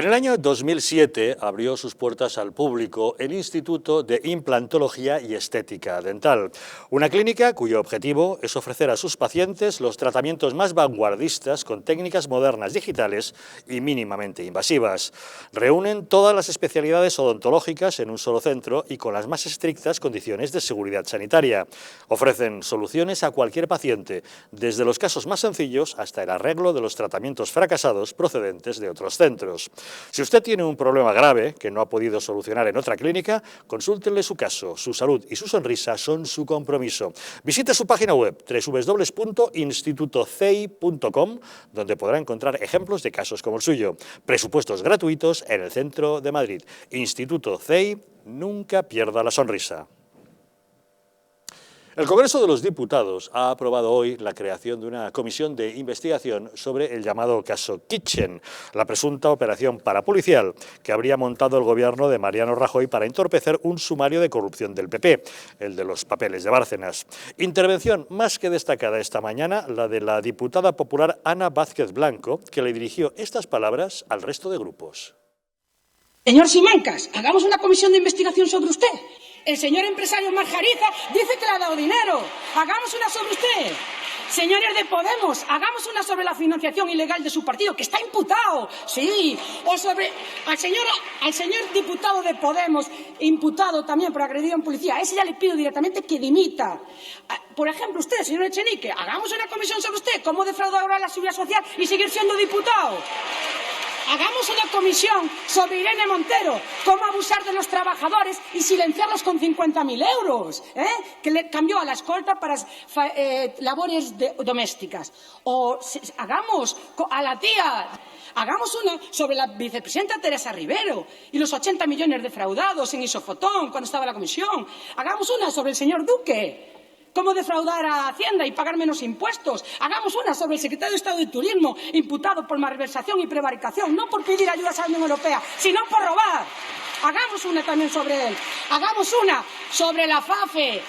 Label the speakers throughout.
Speaker 1: el año 2007 abrió sus puertas al público el Instituto de Implantología y Estética Dental, una clínica cuyo objetivo es ofrecer a sus pacientes los tratamientos más vanguardistas con técnicas modernas digitales y mínimamente invasivas. Reúnen todas las especialidades odontológicas en un solo centro y con las más estrictas condiciones de seguridad sanitaria. Ofrecen soluciones a cualquier paciente, desde los casos más sencillos hasta el arreglo de los tratamientos fracasados procedentes de otros centros. Si usted tiene un problema grave que no ha podido solucionar en otra clínica, consúltenle su caso. Su salud y su sonrisa son su compromiso. Visite su página web www.institutocei.com, donde podrá encontrar ejemplos de casos como el suyo. Presupuestos gratuitos en el centro de Madrid. Instituto CEI, nunca pierda la sonrisa. El Congreso de los Diputados ha aprobado hoy la creación de una comisión de investigación sobre el llamado caso Kitchen, la presunta operación parapolicial que habría montado el gobierno de Mariano Rajoy para entorpecer un sumario de corrupción del PP, el de los papeles de Bárcenas. Intervención más que destacada esta mañana, la de la diputada popular Ana Vázquez Blanco, que le dirigió estas palabras al resto de grupos.
Speaker 2: Señor Simancas, hagamos una comisión de investigación sobre usted. El señor empresario Marjariza dice que le ha dado dinero. Hagamos una sobre usted. Señores de Podemos, hagamos una sobre la financiación ilegal de su partido, que está imputado. Sí. O sobre al señor diputado de Podemos, imputado también por agredido en policía. A ese ya le pido directamente que dimita. Por ejemplo, usted, señor Echenique, hagamos una comisión sobre usted, cómo defraudar ahora la seguridad social y seguir siendo diputado. Hagamos una comisión sobre Irene Montero, cómo abusar de los trabajadores y silenciarlos con 50.000 euros, que le cambió a la escolta para labores domésticas. O hagamos a la tía, hagamos una sobre la vicepresidenta Teresa Rivero y los 80 millones defraudados en Isofotón cuando estaba la comisión. Hagamos una sobre el señor Duque. ¿Cómo defraudar a Hacienda y pagar menos impuestos? Hagamos una sobre el secretario de Estado de Turismo, imputado por malversación y prevaricación, no por pedir ayudas a la Unión Europea, sino por robar. Hagamos una también sobre él. Hagamos una sobre la FAFE.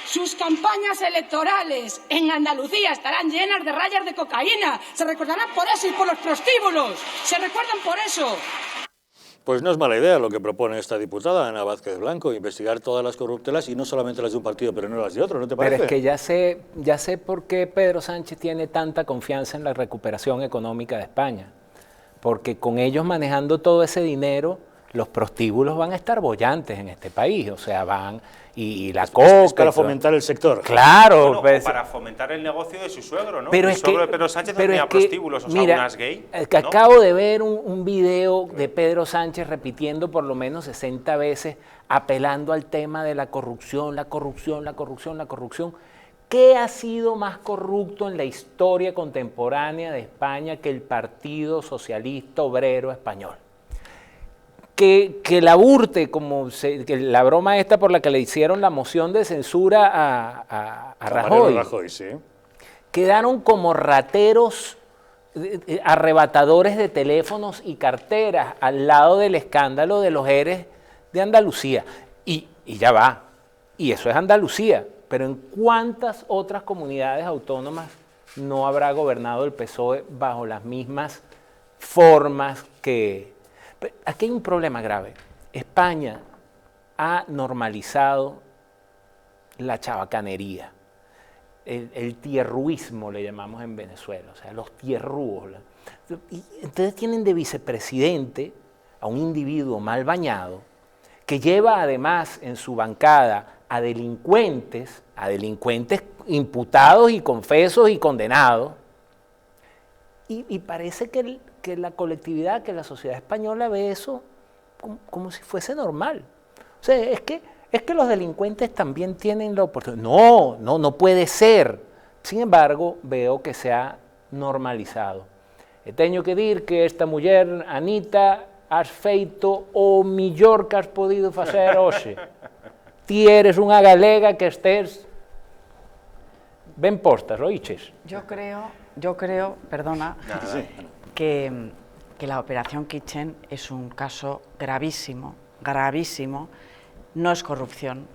Speaker 2: Sus campañas electorales en Andalucía estarán llenas de rayas de cocaína. Se recordarán por eso y por los prostíbulos. Se recuerdan por eso.
Speaker 1: Pues no es mala idea lo que propone esta diputada, Ana Vázquez Blanco, investigar todas las corruptelas y no solamente las de un partido, pero no las de otro, ¿no te parece?
Speaker 3: Pero es que ya sé por qué Pedro Sánchez tiene tanta confianza en la recuperación económica de España. Porque con ellos manejando todo ese dinero, los prostíbulos van a estar bollantes en este país, o sea, van y la coca...
Speaker 1: Es para fomentar el sector.
Speaker 3: Claro.
Speaker 4: Bueno, pues, para fomentar el negocio de su suegro, ¿no?
Speaker 3: Pero
Speaker 4: el suegro de Pedro Sánchez tenía prostíbulos, o sea,
Speaker 3: mira,
Speaker 4: unas gay, ¿no?
Speaker 3: Acabo de ver un video de Pedro Sánchez repitiendo por lo menos 60 veces, apelando al tema de la corrupción, la corrupción, la corrupción, la corrupción. ¿Qué ha sido más corrupto en la historia contemporánea de España que el Partido Socialista Obrero Español? Que la Urte, que la broma esta por la que le hicieron la moción de censura a Rajoy,
Speaker 1: sí.
Speaker 3: Quedaron como rateros, arrebatadores de teléfonos y carteras al lado del escándalo de los ERES de Andalucía. Y ya va, y eso es Andalucía, pero ¿en cuántas otras comunidades autónomas no habrá gobernado el PSOE bajo las mismas formas que... Aquí hay un problema grave. España ha normalizado la chabacanería, el tierruismo le llamamos en Venezuela, o sea, los tierrúos. Y entonces tienen de vicepresidente a un individuo mal bañado que lleva además en su bancada a delincuentes imputados y confesos y condenados. Y parece que la colectividad, que la sociedad española ve eso como si fuese normal. O sea, es que los delincuentes también tienen la oportunidad. No puede ser. Sin embargo, veo que se ha normalizado. Tengo que decir que esta mujer, Anita, has feito o millor que has podido facer hoxe. Ti eres unha galega que estés ben postas, oíches?
Speaker 5: Yo creo, perdona, que la operación Kitchen es un caso gravísimo, gravísimo. No es corrupción,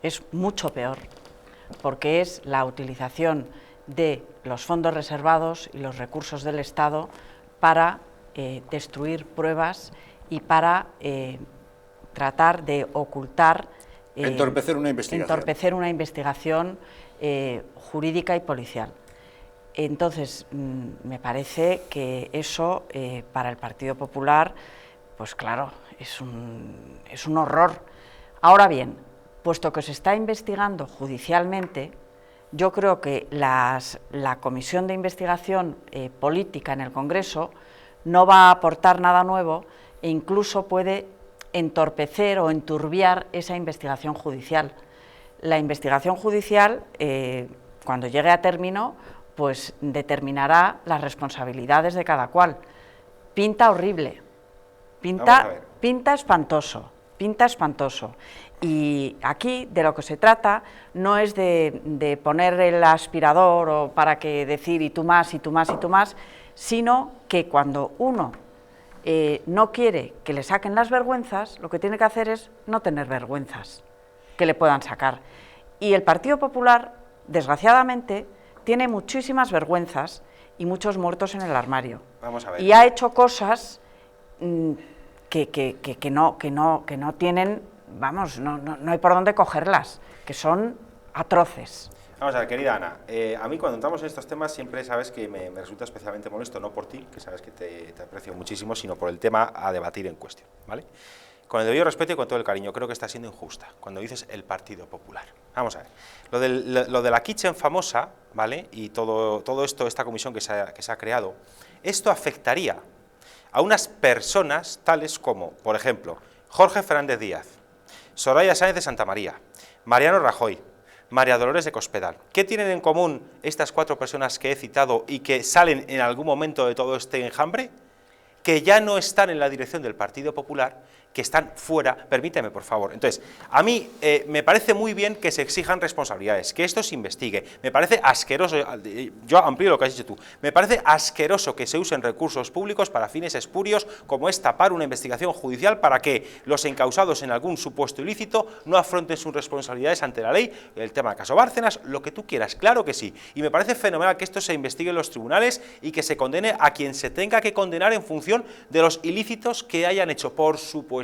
Speaker 5: es mucho peor, porque es la utilización de los fondos reservados y los recursos del Estado para destruir pruebas y para tratar de ocultar...
Speaker 1: entorpecer una investigación.
Speaker 5: Jurídica y policial. Entonces, me parece que eso, para el Partido Popular, pues claro, es un horror. Ahora bien, puesto que se está investigando judicialmente, yo creo que la Comisión de Investigación Política en el Congreso no va a aportar nada nuevo e incluso puede entorpecer o enturbiar esa investigación judicial. La investigación judicial, cuando llegue a término, pues determinará las responsabilidades de cada cual. Pinta horrible, pinta espantoso. Y aquí de lo que se trata no es de poner el aspirador o para que decir y tú más, y tú más, y tú más, sino que cuando uno no quiere que le saquen las vergüenzas, lo que tiene que hacer es no tener vergüenzas que le puedan sacar. Y el Partido Popular, desgraciadamente, tiene muchísimas vergüenzas y muchos muertos en el armario.
Speaker 4: Vamos a ver.
Speaker 5: Y ha hecho cosas que no tienen, vamos, no hay por dónde cogerlas, que son atroces.
Speaker 4: Vamos a ver, querida Ana, a mí cuando entramos en estos temas siempre sabes que me resulta especialmente molesto, no por ti, que sabes que te aprecio muchísimo, sino por el tema a debatir en cuestión, ¿vale? Con el debido respeto y con todo el cariño, creo que está siendo injusta cuando dices el Partido Popular. Vamos a ver, lo de la Kitchen famosa, ¿vale? Y todo esto, esta comisión que se ha creado, esto afectaría a unas personas tales como, por ejemplo, Jorge Fernández Díaz, Soraya Sáenz de Santamaría, Mariano Rajoy, María Dolores de Cospedal. ¿Qué tienen en común estas 4 personas que he citado y que salen en algún momento de todo este enjambre? Que ya no están en la dirección del Partido Popular, que están fuera. Permíteme, por favor. Entonces, a mí me parece muy bien que se exijan responsabilidades, que esto se investigue. Me parece asqueroso, yo amplío lo que has dicho tú, me parece asqueroso que se usen recursos públicos para fines espurios, como es tapar una investigación judicial para que los encausados en algún supuesto ilícito no afronten sus responsabilidades ante la ley, el tema del caso Bárcenas, lo que tú quieras, claro que sí. Y me parece fenomenal que esto se investigue en los tribunales y que se condene a quien se tenga que condenar en función de los ilícitos que hayan hecho, por supuesto.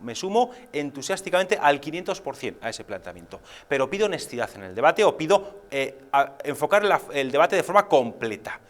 Speaker 4: Me sumo entusiásticamente al 500% a ese planteamiento, pero pido honestidad en el debate o pido enfocar el debate de forma completa.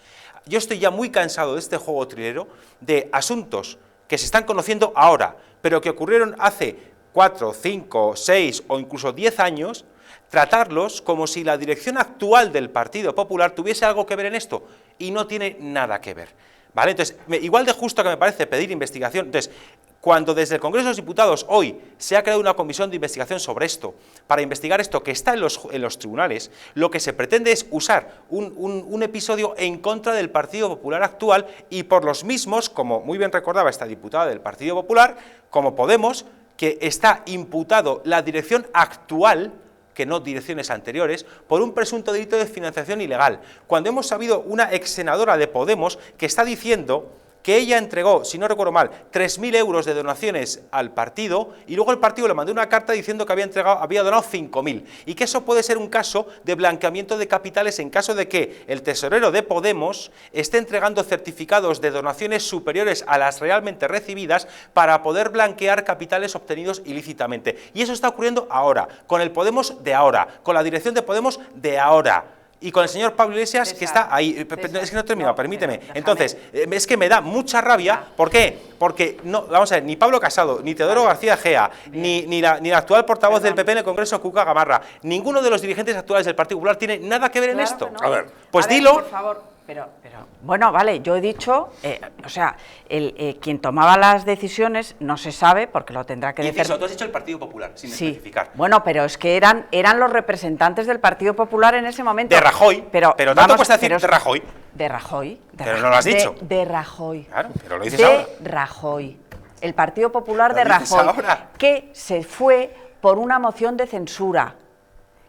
Speaker 4: Yo estoy ya muy cansado de este juego trilero de asuntos que se están conociendo ahora, pero que ocurrieron hace 4, 5, 6 o incluso 10 años, tratarlos como si la dirección actual del Partido Popular tuviese algo que ver en esto, y no tiene nada que ver, ¿vale? Entonces, igual de justo que me parece pedir investigación. Entonces, cuando desde el Congreso de los Diputados hoy se ha creado una comisión de investigación sobre esto, para investigar esto que está en los tribunales, lo que se pretende es usar un episodio en contra del Partido Popular actual y por los mismos, como muy bien recordaba esta diputada del Partido Popular, como Podemos, que está imputado la dirección actual, que no direcciones anteriores, por un presunto delito de financiación ilegal, cuando hemos sabido una ex senadora de Podemos que está diciendo que ella entregó, si no recuerdo mal, 3.000 euros de donaciones al partido y luego el partido le mandó una carta diciendo que había donado 5.000 y que eso puede ser un caso de blanqueamiento de capitales en caso de que el tesorero de Podemos esté entregando certificados de donaciones superiores a las realmente recibidas para poder blanquear capitales obtenidos ilícitamente. Y eso está ocurriendo ahora, con el Podemos de ahora, con la dirección de Podemos de ahora. Y con el señor Pablo Iglesias, que está ahí. Es que no he terminado, permíteme. Entonces, es que me da mucha rabia. ¿Por qué? Porque, no, vamos a ver, ni Pablo Casado, ni Teodoro García Gea, ni la actual portavoz del PP en el Congreso, Cuca Gamarra, ninguno de los dirigentes actuales del Partido Popular tiene nada que ver en esto.
Speaker 5: No.
Speaker 1: A ver,
Speaker 5: pues
Speaker 1: dilo.
Speaker 5: Por favor. Pero, bueno, vale, yo he dicho, o sea, quien tomaba las decisiones no se sabe, porque lo tendrá que
Speaker 4: decir. Tú has dicho el Partido Popular, sin especificar.
Speaker 5: Bueno, pero es que eran los representantes del Partido Popular en ese momento.
Speaker 4: De Rajoy, pero tanto cuesta decir de Rajoy.
Speaker 5: De Rajoy.
Speaker 4: Pero no lo has dicho.
Speaker 5: De Rajoy.
Speaker 4: Claro, pero lo dices ahora.
Speaker 5: De Rajoy. El Partido Popular de Rajoy, que se fue por una moción de censura.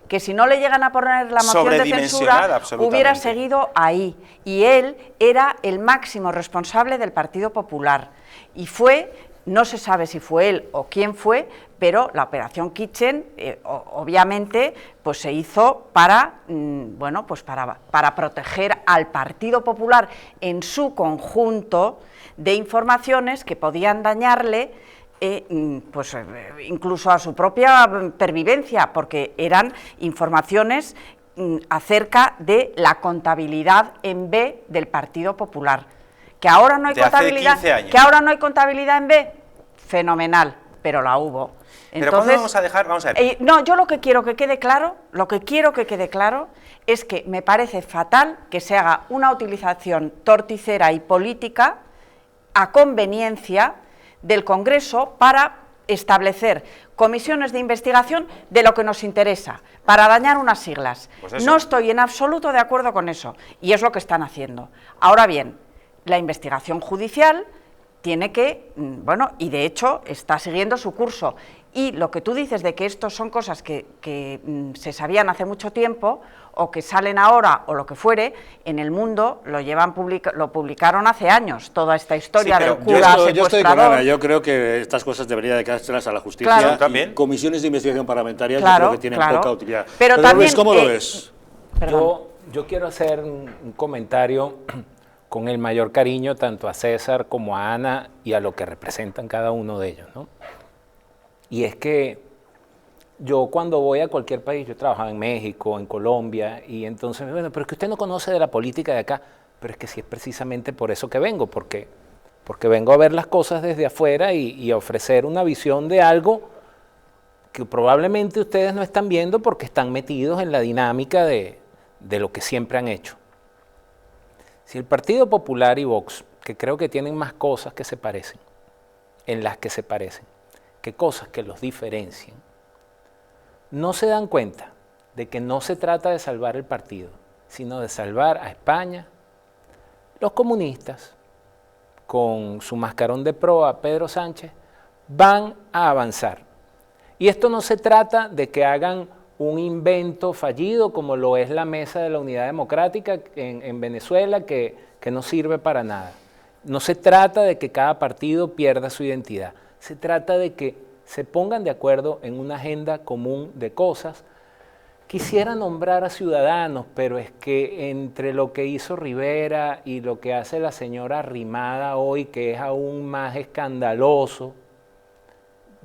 Speaker 5: Que si no le llegan a poner la moción de censura, hubiera seguido ahí. Y él era el máximo responsable del Partido Popular. Y fue no se sabe si fue él o quién fue, pero la operación Kitchen, obviamente, pues se hizo para, bueno, pues para proteger al Partido Popular en su conjunto de informaciones que podían dañarle, pues incluso a su propia pervivencia, porque eran informaciones acerca de la contabilidad en B del Partido Popular. Que ahora no hay contabilidad, que ahora no hay contabilidad en B, fenomenal, pero la hubo.
Speaker 4: Entonces, ¿pero cuándo vamos a dejar? Vamos a ver.
Speaker 5: No, yo lo que quiero que quede claro, es que me parece fatal que se haga una utilización torticera y política a conveniencia del Congreso para establecer comisiones de investigación de lo que nos interesa, para dañar unas siglas. Pues no estoy en absoluto de acuerdo con eso, y es lo que están haciendo. Ahora bien, la investigación judicial tiene que, bueno, y de hecho está siguiendo su curso, y lo que tú dices de que estos son cosas que se sabían hace mucho tiempo, o que salen ahora, o lo que fuere, en el mundo lo publicaron hace años, toda esta historia del cura secuestrador.
Speaker 1: Yo estoy con Ana, yo creo que estas cosas deberían de quedárselas a la justicia.
Speaker 5: Claro.
Speaker 1: ¿También? Comisiones de investigación parlamentarias, yo creo que tienen poca utilidad.
Speaker 5: Pero también,
Speaker 1: Luis, ¿cómo lo ves?
Speaker 3: Yo quiero hacer un comentario con el mayor cariño tanto a César como a Ana y a lo que representan cada uno de ellos, ¿no? Y es que yo cuando voy a cualquier país, yo he trabajado en México, en Colombia, y entonces, bueno, pero es que usted no conoce de la política de acá, pero es que sí es precisamente por eso que vengo, porque vengo a ver las cosas desde afuera y a ofrecer una visión de algo que probablemente ustedes no están viendo porque están metidos en la dinámica de lo que siempre han hecho. Si el Partido Popular y Vox, que creo que tienen más cosas que se parecen, en las que se parecen, que cosas que los diferencian, no se dan cuenta de que no se trata de salvar el partido, sino de salvar a España, los comunistas, con su mascarón de proa, Pedro Sánchez, van a avanzar. Y esto no se trata de que hagan un invento fallido como lo es la Mesa de la Unidad Democrática en Venezuela, que no sirve para nada. No se trata de que cada partido pierda su identidad, se trata de que se pongan de acuerdo en una agenda común de cosas. Quisiera nombrar a Ciudadanos, pero es que entre lo que hizo Rivera y lo que hace la señora Arrimada hoy, que es aún más escandaloso,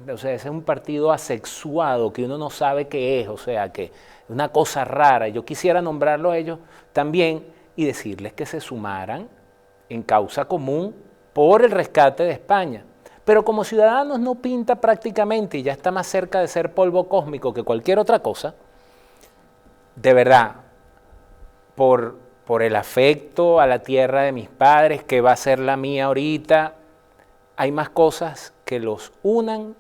Speaker 3: o sea, ese es un partido asexuado que uno no sabe qué es, o sea, que es una cosa rara. Yo quisiera nombrarlo a ellos también y decirles que se sumaran en causa común por el rescate de España. Pero como Ciudadanos no pinta prácticamente y ya está más cerca de ser polvo cósmico que cualquier otra cosa, de verdad, por el afecto a la tierra de mis padres, que va a ser la mía ahorita, hay más cosas que los unan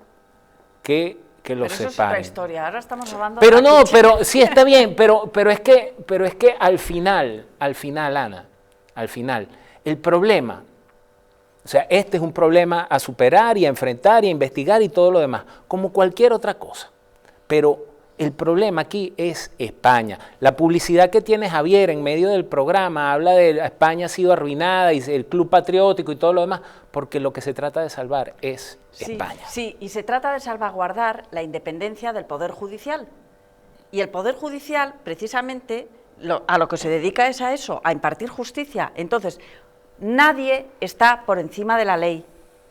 Speaker 3: que los separen.
Speaker 5: Pero eso es otra historia, ahora estamos hablando
Speaker 3: pero
Speaker 5: de
Speaker 3: no, pero sí está bien, pero es que al final, Ana, al final, el problema, o sea, este es un problema a superar y a enfrentar y a investigar y todo lo demás, como cualquier otra cosa. Pero el problema aquí es España. La publicidad que tiene Javier en medio del programa habla de España ha sido arruinada y el Club Patriótico y todo lo demás, porque lo que se trata de salvar es España.
Speaker 5: Sí, y se trata de salvaguardar la independencia del Poder Judicial. Y el Poder Judicial, precisamente, a lo que se dedica es a eso, a impartir justicia. Entonces, nadie está por encima de la ley,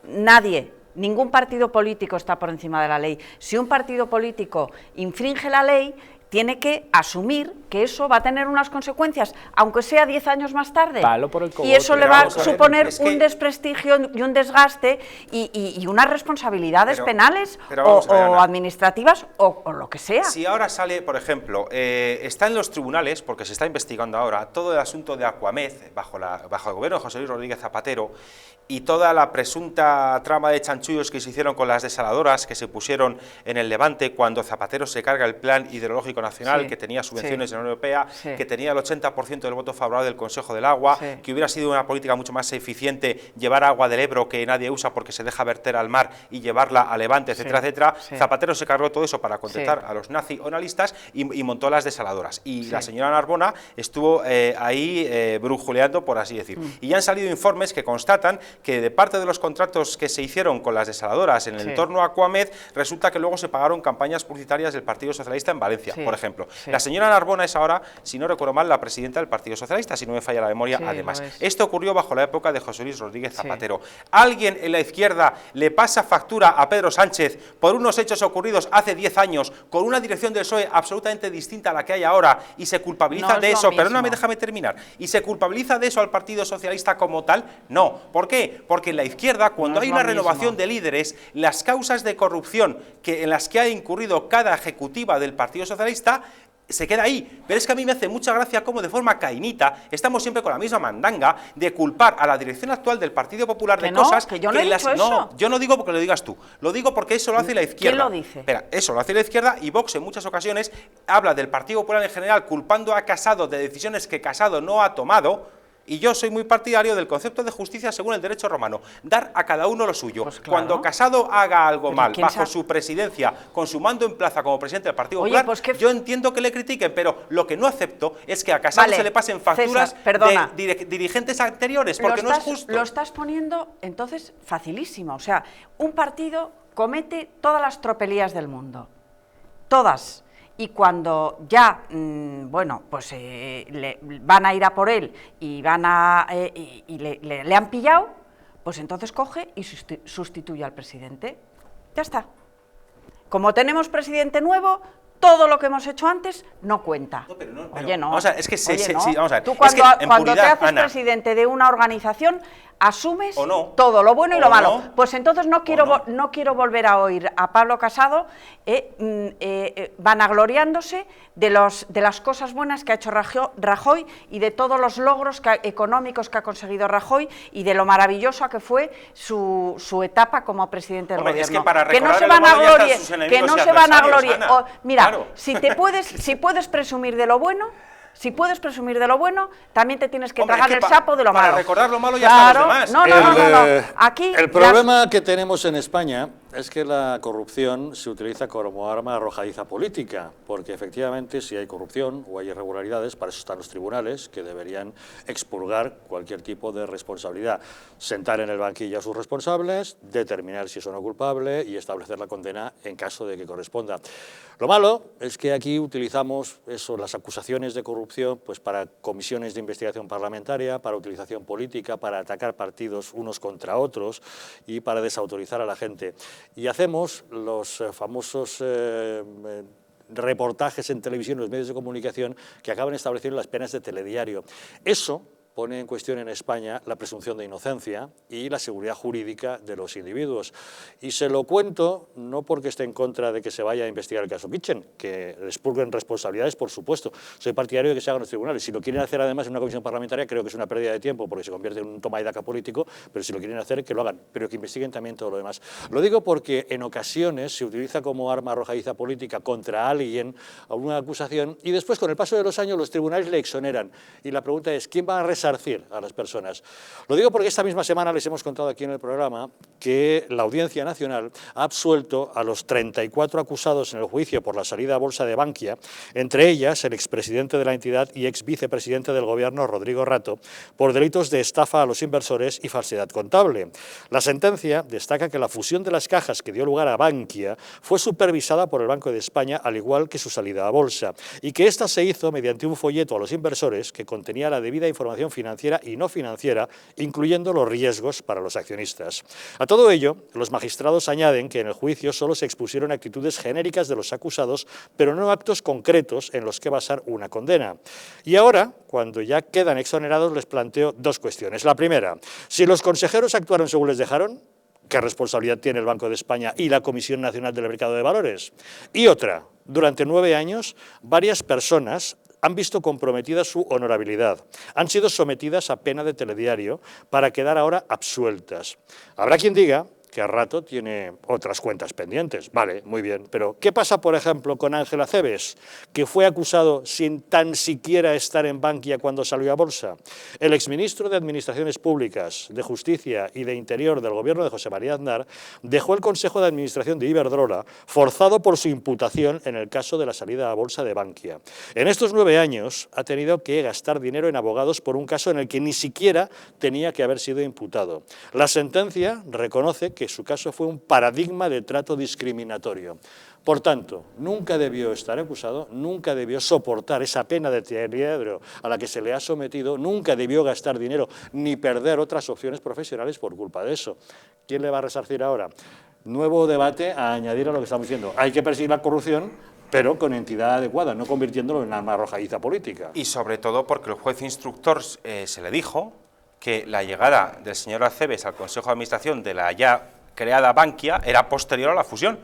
Speaker 5: nadie, ningún partido político está por encima de la ley. Si un partido político infringe la ley, tiene que asumir que eso va a tener unas consecuencias, aunque sea 10 años más tarde.
Speaker 3: Palo por el cogote.
Speaker 5: Y eso le va a suponer un desprestigio y un desgaste y unas responsabilidades penales o administrativas o lo que sea.
Speaker 4: Si ahora sale, por ejemplo, está en los tribunales, porque se está investigando ahora, todo el asunto de Aquamed, bajo el gobierno de José Luis Rodríguez Zapatero, y toda la presunta trama de chanchullos que se hicieron con las desaladoras que se pusieron en el Levante cuando Zapatero se carga el plan ideológico Eólico Nacional,
Speaker 5: Sí,
Speaker 4: que tenía subvenciones
Speaker 5: sí.
Speaker 4: de la Unión Europea,
Speaker 5: Sí.
Speaker 4: que tenía el 80% del voto favorable del Consejo del Agua,
Speaker 5: Sí.
Speaker 4: que hubiera sido una política mucho más eficiente llevar agua del Ebro que nadie usa porque se deja verter al mar y llevarla a Levante, etcétera,
Speaker 5: Sí,
Speaker 4: etcétera.
Speaker 5: sí.
Speaker 4: Zapatero se cargó todo eso para contentar
Speaker 5: Sí.
Speaker 4: a los nacionalistas y montó las desaladoras. Y
Speaker 5: Sí.
Speaker 4: la señora Narbona estuvo ahí brujuleando, por así decir. Y ya han salido informes que constatan que de parte de los contratos que se hicieron con las desaladoras en el
Speaker 5: Sí.
Speaker 4: entorno Aquamed, resulta que luego se pagaron campañas publicitarias del Partido Socialista en Valencia,
Speaker 5: Sí.
Speaker 4: por ejemplo.
Speaker 5: Sí.
Speaker 4: La señora Narbona es ahora, si no recuerdo mal, la presidenta del Partido Socialista, si no me falla la memoria,
Speaker 5: Sí,
Speaker 4: además.
Speaker 5: lo es.
Speaker 4: Esto ocurrió bajo la época de José Luis Rodríguez
Speaker 5: Sí.
Speaker 4: Zapatero. ¿Alguien en la izquierda le pasa factura a Pedro Sánchez por unos hechos ocurridos hace 10 años con una dirección del PSOE absolutamente distinta a la que hay ahora y se culpabiliza
Speaker 5: No es
Speaker 4: de
Speaker 5: lo
Speaker 4: eso?
Speaker 5: mismo.
Speaker 4: Perdóname, déjame terminar. ¿Y se culpabiliza de eso al Partido Socialista como tal? No. ¿Por qué? Porque en la izquierda, cuando
Speaker 5: No es
Speaker 4: hay
Speaker 5: lo
Speaker 4: una
Speaker 5: mismo.
Speaker 4: renovación de líderes, las causas de corrupción en las que ha incurrido cada ejecutiva del Partido Socialista se queda ahí. Pero es que a mí me hace mucha gracia cómo de forma cainita estamos siempre con la misma mandanga de culpar a la dirección actual del Partido Popular
Speaker 5: Que
Speaker 4: de
Speaker 5: no,
Speaker 4: cosas
Speaker 5: que yo no he dicho eso.
Speaker 4: No, yo no digo porque lo digas tú, lo digo porque eso lo hace la izquierda.
Speaker 5: ¿Quién lo dice?
Speaker 4: Espera, eso lo hace la izquierda y Vox en muchas ocasiones habla del Partido Popular en general culpando a Casado de decisiones que Casado no ha tomado. Y yo soy muy partidario del concepto de justicia según el derecho romano, dar a cada uno lo suyo.
Speaker 5: Pues claro.
Speaker 4: Cuando Casado haga algo
Speaker 5: Pero
Speaker 4: mal
Speaker 5: ¿quién
Speaker 4: bajo
Speaker 5: sabe?
Speaker 4: su presidencia, con su mando en plaza como presidente del Partido
Speaker 5: Oye,
Speaker 4: Popular,
Speaker 5: pues que-
Speaker 4: yo entiendo que le critiquen, pero lo que no acepto es que a Casado
Speaker 5: Vale,
Speaker 4: se le pasen facturas
Speaker 5: César, perdona.
Speaker 4: de dirigentes anteriores, porque no es justo.
Speaker 5: Lo estás poniendo entonces facilísimo. O sea, un partido comete todas las tropelías del mundo. Todas. Y cuando ya, bueno, pues van a ir a por él y le han pillado, pues entonces coge y sustituye al presidente. Ya está. Como tenemos presidente nuevo, todo lo que hemos hecho antes no cuenta.
Speaker 4: No, pero
Speaker 5: Oye, no.
Speaker 4: vamos a ver, es que
Speaker 5: Oye, no.
Speaker 4: sí, vamos a ver.
Speaker 5: Tú
Speaker 4: Es
Speaker 5: cuando,
Speaker 4: que en
Speaker 5: cuando te
Speaker 4: puridad,
Speaker 5: haces
Speaker 4: Ana,
Speaker 5: presidente de una organización, asumes
Speaker 4: O no.
Speaker 5: todo lo bueno y
Speaker 4: O
Speaker 5: lo malo.
Speaker 4: no.
Speaker 5: Pues entonces no quiero,
Speaker 4: no.
Speaker 5: no quiero volver a oír a Pablo Casado vanagloriándose de las cosas buenas que ha hecho Rajoy y de todos los logros económicos que ha conseguido Rajoy y de lo maravillosa que fue su etapa como presidente del
Speaker 4: Hombre, es
Speaker 5: gobierno.
Speaker 4: que para
Speaker 5: Que no se
Speaker 4: recordarle lo malo ya están
Speaker 5: vanaglorie,
Speaker 4: sus
Speaker 5: que
Speaker 4: enemigos
Speaker 5: no
Speaker 4: y
Speaker 5: se vanaglorie.
Speaker 4: adversarios, Ana.
Speaker 5: Mira,
Speaker 4: Claro.
Speaker 5: si puedes presumir de lo bueno, si puedes presumir de lo bueno, también te tienes que
Speaker 4: Hombre,
Speaker 5: tragar
Speaker 4: es que
Speaker 5: el sapo de lo malo.
Speaker 4: para recordar lo malo ya están los demás.
Speaker 5: No. Aquí
Speaker 1: El problema que tenemos en España es que la corrupción se utiliza como arma arrojadiza política, porque efectivamente si hay corrupción o hay irregularidades, para eso están los tribunales, que deberían expurgar cualquier tipo de responsabilidad, sentar en el banquillo a sus responsables, determinar si es o no culpable y establecer la condena en caso de que corresponda. Lo malo es que aquí utilizamos eso, las acusaciones de corrupción, pues para comisiones de investigación parlamentaria, para utilización política, para atacar partidos unos contra otros y para desautorizar a la gente. Y hacemos los famosos reportajes en televisión, en los medios de comunicación, que acaban estableciendo las penas de telediario. Eso pone en cuestión en España la presunción de inocencia y la seguridad jurídica de los individuos. Y se lo cuento no porque esté en contra de que se vaya a investigar el caso Kitchen, que expurguen responsabilidades, por supuesto. Soy partidario de que se hagan los tribunales. Si lo quieren hacer además en una comisión parlamentaria, creo que es una pérdida de tiempo porque se convierte en un toma y daca político, pero si lo quieren hacer, que lo hagan, pero que investiguen también todo lo demás. Lo digo porque en ocasiones se utiliza como arma arrojadiza política contra alguien alguna acusación y después, con el paso de los años, los tribunales le exoneran. Y la pregunta es, ¿quién va a resarcir a las personas? Lo digo porque esta misma semana les hemos contado aquí en el programa que la Audiencia Nacional ha absuelto a los 34 acusados en el juicio por la salida a bolsa de Bankia, entre ellas el expresidente de la entidad y exvicepresidente del gobierno, Rodrigo Rato, por delitos de estafa a los inversores y falsedad contable. La sentencia destaca que la fusión de las cajas que dio lugar a Bankia fue supervisada por el Banco de España, al igual que su salida a bolsa, y que ésta se hizo mediante un folleto a los inversores que contenía la debida información financiera y no financiera, incluyendo los riesgos para los accionistas. A todo ello, los magistrados añaden que en el juicio solo se expusieron actitudes genéricas de los acusados, pero no actos concretos en los que basar una condena. Y ahora, cuando ya quedan exonerados, les planteo dos cuestiones. La primera, si los consejeros actuaron según les dejaron, ¿qué responsabilidad tiene el Banco de España y la Comisión Nacional del Mercado de Valores? Y otra, durante 9 años, varias personas han visto comprometida su honorabilidad, han sido sometidas a pena de telediario para quedar ahora absueltas. Habrá quien diga que a rato tiene otras cuentas pendientes. Vale, muy bien, pero ¿qué pasa, por ejemplo, con Ángel Acebes, que fue acusado sin tan siquiera estar en Bankia cuando salió a bolsa? El exministro de Administraciones Públicas, de Justicia y de Interior del gobierno de José María Aznar dejó el Consejo de Administración de Iberdrola forzado por su imputación en el caso de la salida a bolsa de Bankia. En estos 9 años ha tenido que gastar dinero en abogados por un caso en el que ni siquiera tenía que haber sido imputado. La sentencia reconoce que su caso fue un paradigma de trato discriminatorio. Por tanto, nunca debió estar acusado, nunca debió soportar esa pena de tierra a la que se le ha sometido, nunca debió gastar dinero ni perder otras opciones profesionales por culpa de eso. ¿Quién le va a resarcir ahora? Nuevo debate a añadir a lo que estamos diciendo. Hay que perseguir la corrupción, pero con entidad adecuada, no convirtiéndolo en arma arrojadiza política.
Speaker 4: Y sobre todo porque el juez instructor se le dijo que la llegada del señor Acebes al Consejo de Administración de la ya creada Bankia era posterior a la fusión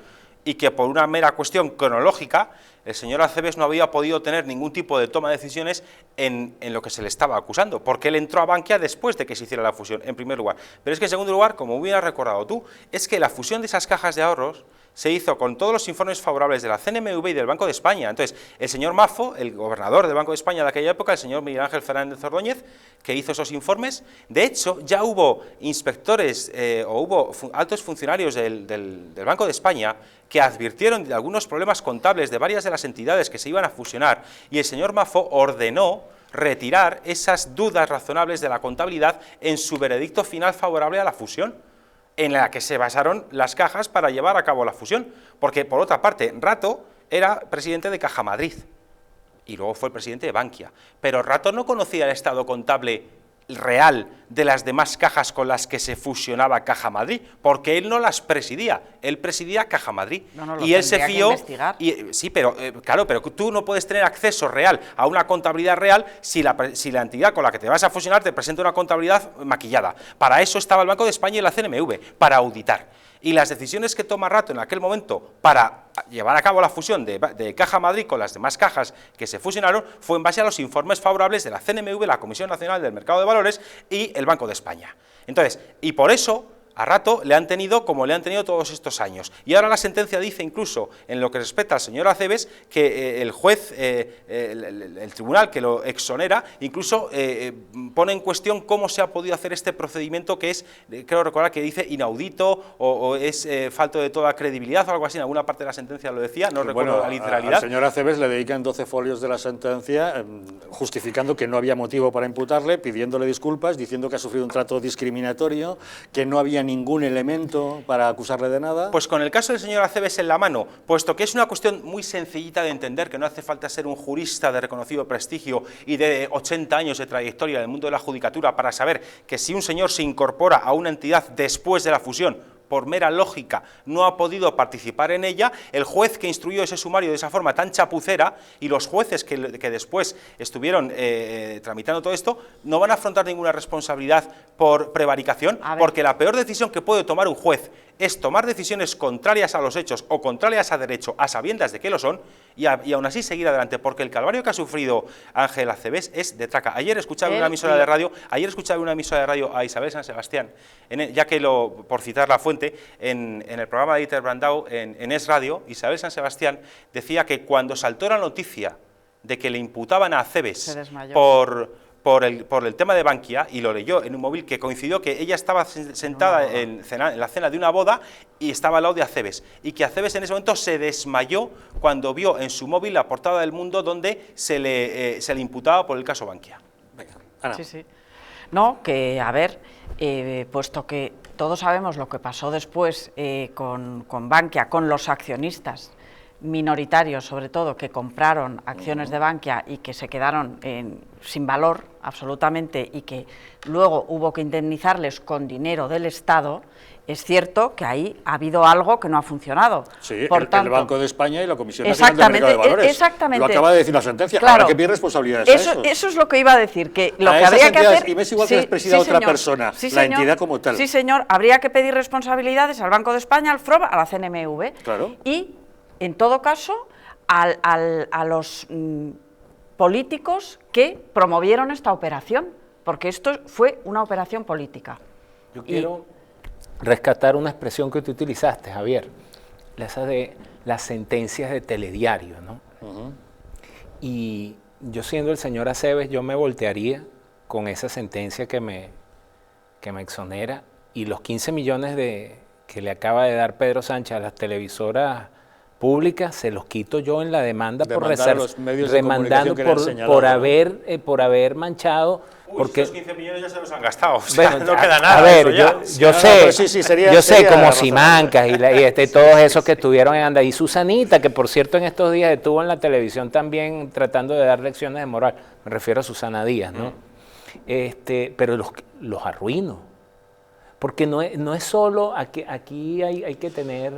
Speaker 4: y que por una mera cuestión cronológica el señor Acebes no había podido tener ningún tipo de toma de decisiones en lo que se le estaba acusando, porque él entró a Bankia después de que se hiciera la fusión, en primer lugar. Pero es que en segundo lugar, como bien has recordado tú, es que la fusión de esas cajas de ahorros se hizo con todos los informes favorables de la CNMV y del Banco de España. Entonces, el señor Mafo, el gobernador del Banco de España de aquella época, el señor Miguel Ángel Fernández Ordóñez, que hizo esos informes, de hecho, ya hubo inspectores o hubo altos funcionarios del Banco de España que advirtieron de algunos problemas contables de varias de las entidades que se iban a fusionar, y el señor Mafo ordenó retirar esas dudas razonables de la contabilidad en su veredicto final favorable a la fusión, en la que se basaron las cajas para llevar a cabo la fusión, porque por otra parte Rato era presidente de Caja Madrid y luego fue el presidente de Bankia, pero Rato no conocía el estado contable real de las demás cajas con las que se fusionaba Caja Madrid, porque él no las presidía, él presidía Caja Madrid, y él se fió, sí, pero claro, pero tú no puedes tener acceso real a una contabilidad real si la entidad con la que te vas a fusionar te presenta una contabilidad maquillada. Para eso estaba el Banco de España y la CNMV, para auditar. Y las decisiones que toma Rato en aquel momento para llevar a cabo la fusión de Caja Madrid con las demás cajas que se fusionaron fue en base a los informes favorables de la CNMV, la Comisión Nacional del Mercado de Valores y el Banco de España. Entonces, y por eso a Rato le han tenido como le han tenido todos estos años. Y ahora la sentencia dice incluso, en lo que respecta al señor Acebes, que el juez, el tribunal que lo exonera, incluso pone en cuestión cómo se ha podido hacer este procedimiento que es, creo recordar que dice inaudito o es falto de toda credibilidad o algo así, en alguna parte de la sentencia lo decía, no recuerdo la literalidad.
Speaker 1: Al señor Acebes le dedican 12 folios de la sentencia justificando que no había motivo para imputarle, pidiéndole disculpas, diciendo que ha sufrido un trato discriminatorio, que no había ningún elemento para acusarle de nada.
Speaker 4: Pues con el caso del señor Acebes en la mano, puesto que es una cuestión muy sencillita de entender, que no hace falta ser un jurista de reconocido prestigio y de 80 años de trayectoria en el mundo de la judicatura para saber que si un señor se incorpora a una entidad después de la fusión, por mera lógica, no ha podido participar en ella, el juez que instruyó ese sumario de esa forma tan chapucera y los jueces que después estuvieron tramitando todo esto, no van a afrontar ninguna responsabilidad por prevaricación, porque la peor decisión que puede tomar un juez es tomar decisiones contrarias a los hechos o contrarias a derecho, a sabiendas de que lo son, y aún así seguir adelante, porque el calvario que ha sufrido Ángel Acebes es de traca. Ayer escuchaba en una emisora de radio a Isabel San Sebastián, ya que por citar la fuente, en el programa de Dieter Brandau, en Es Radio, Isabel San Sebastián decía que cuando saltó la noticia de que le imputaban a Acebes por el tema de Bankia, y lo leyó en un móvil, que coincidió que ella estaba sentada en la cena de una boda y estaba al lado de Acebes, y que Acebes en ese momento se desmayó cuando vio en su móvil la portada del Mundo donde se le imputaba por el caso Bankia.
Speaker 1: Venga, Ana.
Speaker 5: Sí, sí. No, que a ver, puesto que todos sabemos lo que pasó después con Bankia, con los accionistas minoritarios, sobre todo, que compraron acciones de Bankia y que se quedaron sin valor absolutamente y que luego hubo que indemnizarles con dinero del Estado, es cierto que ahí ha habido algo que no ha funcionado.
Speaker 1: Sí,
Speaker 5: por tanto,
Speaker 1: el Banco de España y la Comisión Nacional del Mercado de Valores.
Speaker 5: Exactamente.
Speaker 1: Lo acaba de decir la sentencia.
Speaker 5: Claro,
Speaker 1: ahora que pide responsabilidades a eso.
Speaker 5: Eso es lo que iba a decir, que lo
Speaker 1: a
Speaker 5: que habría que hacer...
Speaker 1: Y me es igual que las presida otra persona,
Speaker 5: sí,
Speaker 1: la entidad como tal.
Speaker 5: Sí, señor, habría que pedir responsabilidades al Banco de España, al FROB, a la CNMV.
Speaker 1: Claro.
Speaker 5: Y, en todo caso, a los políticos que promovieron esta operación, porque esto fue una operación política.
Speaker 1: Yo quiero
Speaker 3: rescatar una expresión que tú utilizaste, Javier, esa de las sentencias de telediario, ¿no? Y yo siendo el señor Aceves, yo me voltearía con esa sentencia que me exonera, y los 15 millones que le acaba de dar Pedro Sánchez a las televisoras públicas, se los quito yo en la demanda
Speaker 1: remandando
Speaker 3: por haber manchado. Porque
Speaker 4: esos 15 millones ya se los han gastado, o sea,
Speaker 3: bueno,
Speaker 4: no queda nada.
Speaker 3: A ver, yo sé,
Speaker 1: sería
Speaker 3: como Simancas y todos esos que estuvieron en Anda, y Susanita, que por cierto en estos días estuvo en la televisión también tratando de dar lecciones de moral, me refiero a Susana Díaz, ¿no? Pero los arruino, porque no es solo, aquí hay que tener...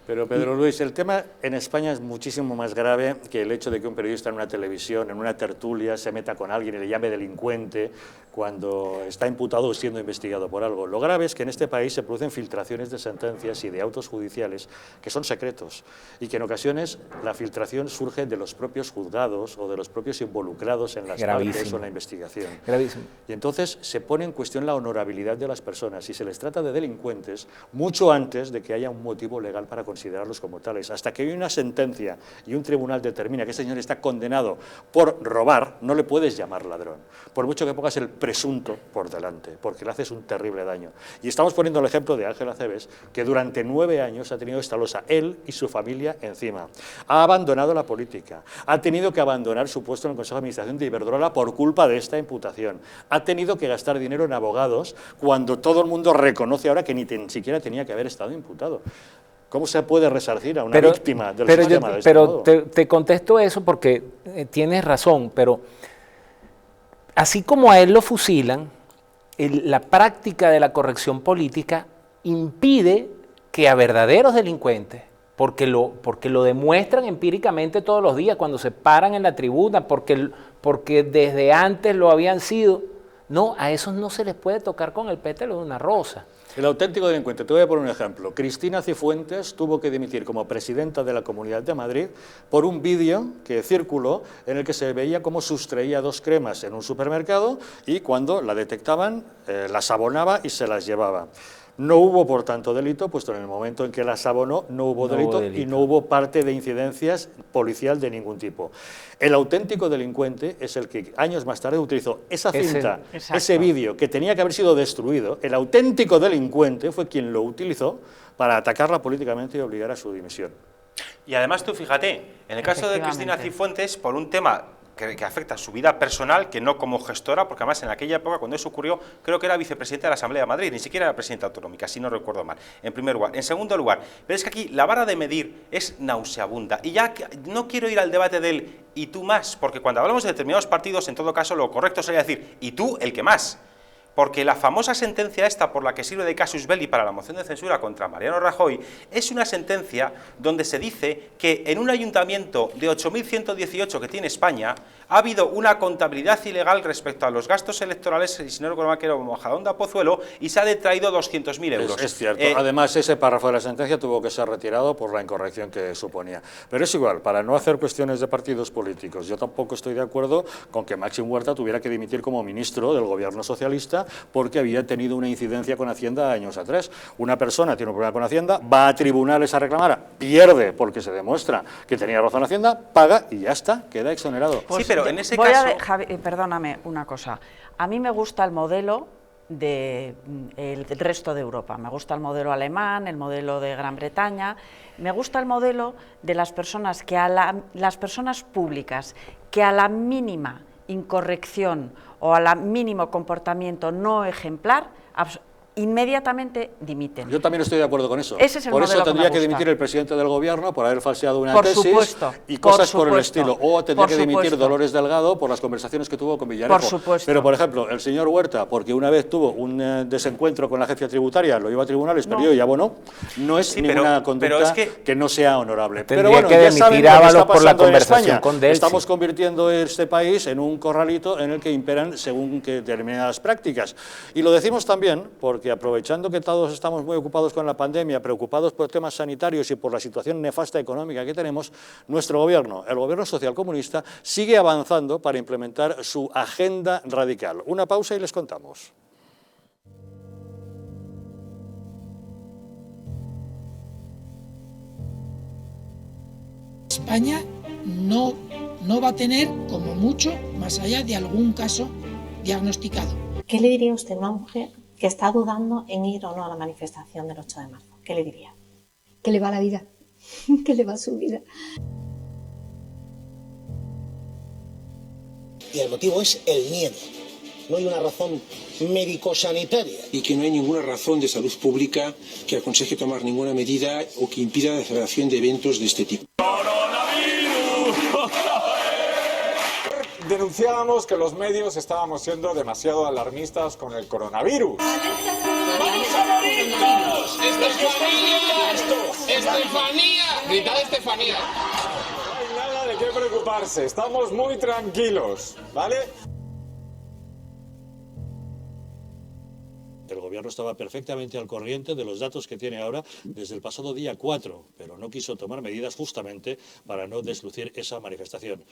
Speaker 1: Pero Pedro Luis, el tema en España es muchísimo más grave que el hecho de que un periodista en una televisión, en una tertulia, se meta con alguien y le llame delincuente cuando está imputado o siendo investigado por algo. Lo grave es que en este país se producen filtraciones de sentencias y de autos judiciales que son secretos y que en ocasiones la filtración surge de los propios juzgados o de los propios involucrados en las partes o en la investigación.
Speaker 3: Gravísimo.
Speaker 1: Y entonces se pone en cuestión la honorabilidad de las personas y se les trata de delincuentes mucho antes de que haya un motivo legal para considerarlos como tales. Hasta que hay una sentencia y un tribunal determina que ese señor está condenado por robar, no le puedes llamar ladrón, por mucho que pongas el presunto por delante, porque le haces un terrible daño. Y estamos poniendo el ejemplo de Ángel Aceves, que durante 9 años ha tenido esta losa, él y su familia encima. Ha abandonado la política, ha tenido que abandonar su puesto en el Consejo de Administración de Iberdrola por culpa de esta imputación, ha tenido que gastar dinero en abogados cuando todo el mundo reconoce ahora que ni siquiera tenía que haber estado imputado. ¿Cómo se puede resarcir a una víctima del sistema de este modo?
Speaker 3: Te contesto eso porque tienes razón, pero así como a él lo fusilan, la práctica de la corrección política impide que a verdaderos delincuentes, porque lo demuestran empíricamente todos los días cuando se paran en la tribuna, porque desde antes lo habían sido, no, a esos no se les puede tocar con el pétalo de una rosa.
Speaker 1: El auténtico delincuente, te voy a poner un ejemplo. Cristina Cifuentes tuvo que dimitir como presidenta de la Comunidad de Madrid por un vídeo que circuló en el que se veía cómo sustraía 2 cremas en un supermercado y cuando la detectaban las abonaba y se las llevaba. No hubo, por tanto, delito, puesto en el momento en que las abonó no hubo delito y no hubo parte de incidencias policial de ningún tipo. El auténtico delincuente es el que años más tarde utilizó esa cinta, ese vídeo que tenía que haber sido destruido. El auténtico delincuente fue quien lo utilizó para atacarla políticamente y obligar a su dimisión.
Speaker 4: Y además tú fíjate, en el caso de Cristina Cifuentes, por un tema que afecta a su vida personal, que no como gestora, porque además en aquella época, cuando eso ocurrió, creo que era vicepresidenta de la Asamblea de Madrid, ni siquiera era presidenta autonómica, si no recuerdo mal, en primer lugar. En segundo lugar, pero es que aquí la vara de medir es nauseabunda, y ya no quiero ir al debate del y tú más, porque cuando hablamos de determinados partidos, en todo caso, lo correcto sería decir, y tú el que más. Porque la famosa sentencia esta por la que sirve de casus belli para la moción de censura contra Mariano Rajoy es una sentencia donde se dice que en un ayuntamiento de 8.118 que tiene España ha habido una contabilidad ilegal respecto a los gastos electorales, y si no recuerdo mal que era Majadahonda Pozuelo, y se ha detraído 200.000 euros.
Speaker 1: Es cierto. Además, ese párrafo de la sentencia tuvo que ser retirado por la incorrección que suponía. Pero es igual, para no hacer cuestiones de partidos políticos, yo tampoco estoy de acuerdo con que Máxim Huerta tuviera que dimitir como ministro del gobierno socialista porque había tenido una incidencia con Hacienda años atrás. Una persona tiene un problema con Hacienda, va a tribunales a reclamar, pierde porque se demuestra que tenía razón Hacienda, paga y ya está, queda exonerado.
Speaker 4: Pues sí, pero en ese caso...
Speaker 5: Javi, perdóname una cosa. A mí me gusta el modelo del resto de Europa. Me gusta el modelo alemán, el modelo de Gran Bretaña. Me gusta el modelo de las personas las personas públicas que a la mínima incorrección o al mínimo comportamiento no ejemplar, inmediatamente dimiten.
Speaker 1: Yo también estoy de acuerdo con eso.
Speaker 5: Ese es el
Speaker 1: por eso tendría que
Speaker 5: gusta.
Speaker 1: dimitir el presidente del gobierno por haber falseado una
Speaker 5: por
Speaker 1: tesis
Speaker 5: supuesto,
Speaker 1: y cosas por el
Speaker 5: supuesto,
Speaker 1: estilo. O tendría que dimitir
Speaker 5: supuesto.
Speaker 1: Dolores Delgado por las conversaciones que tuvo con Villarejo.
Speaker 5: Por supuesto.
Speaker 1: Pero, por ejemplo, el señor Huerta, porque una vez tuvo un desencuentro con la agencia tributaria, lo llevó a tribunales, perdió y abonó, no es ninguna conducta que no sea honorable. Pero bueno, ya saben lo que está pasando en España. Estamos convirtiendo este país en un corralito en el que imperan según que determinadas prácticas. Y lo decimos también porque, aprovechando que todos estamos muy ocupados con la pandemia, preocupados por temas sanitarios y por la situación nefasta económica que tenemos, nuestro gobierno, el gobierno socialcomunista, sigue avanzando para implementar su agenda radical. Una pausa y les contamos.
Speaker 6: España no va a tener, como mucho, más allá de algún caso diagnosticado.
Speaker 7: ¿Qué le diría usted a una mujer que está dudando en ir o no a la manifestación del 8 de marzo? ¿Qué le diría?
Speaker 8: Que le va la vida, que le va su vida.
Speaker 9: Y el motivo es el miedo. No hay una razón médico-sanitaria.
Speaker 10: Y que no hay ninguna razón de salud pública que aconseje tomar ninguna medida o que impida la celebración de eventos de este tipo.
Speaker 11: Denunciábamos que los medios estábamos siendo demasiado alarmistas con el coronavirus.
Speaker 12: ¡Vamos a morir todos! ¡Estefanía! ¡Estefanía! ¡Gritad Estefanía!
Speaker 11: No hay nada de qué preocuparse, estamos muy tranquilos, ¿vale?
Speaker 1: El gobierno estaba perfectamente al corriente de los datos que tiene ahora desde el pasado día 4, pero no quiso tomar medidas justamente para no deslucir esa manifestación.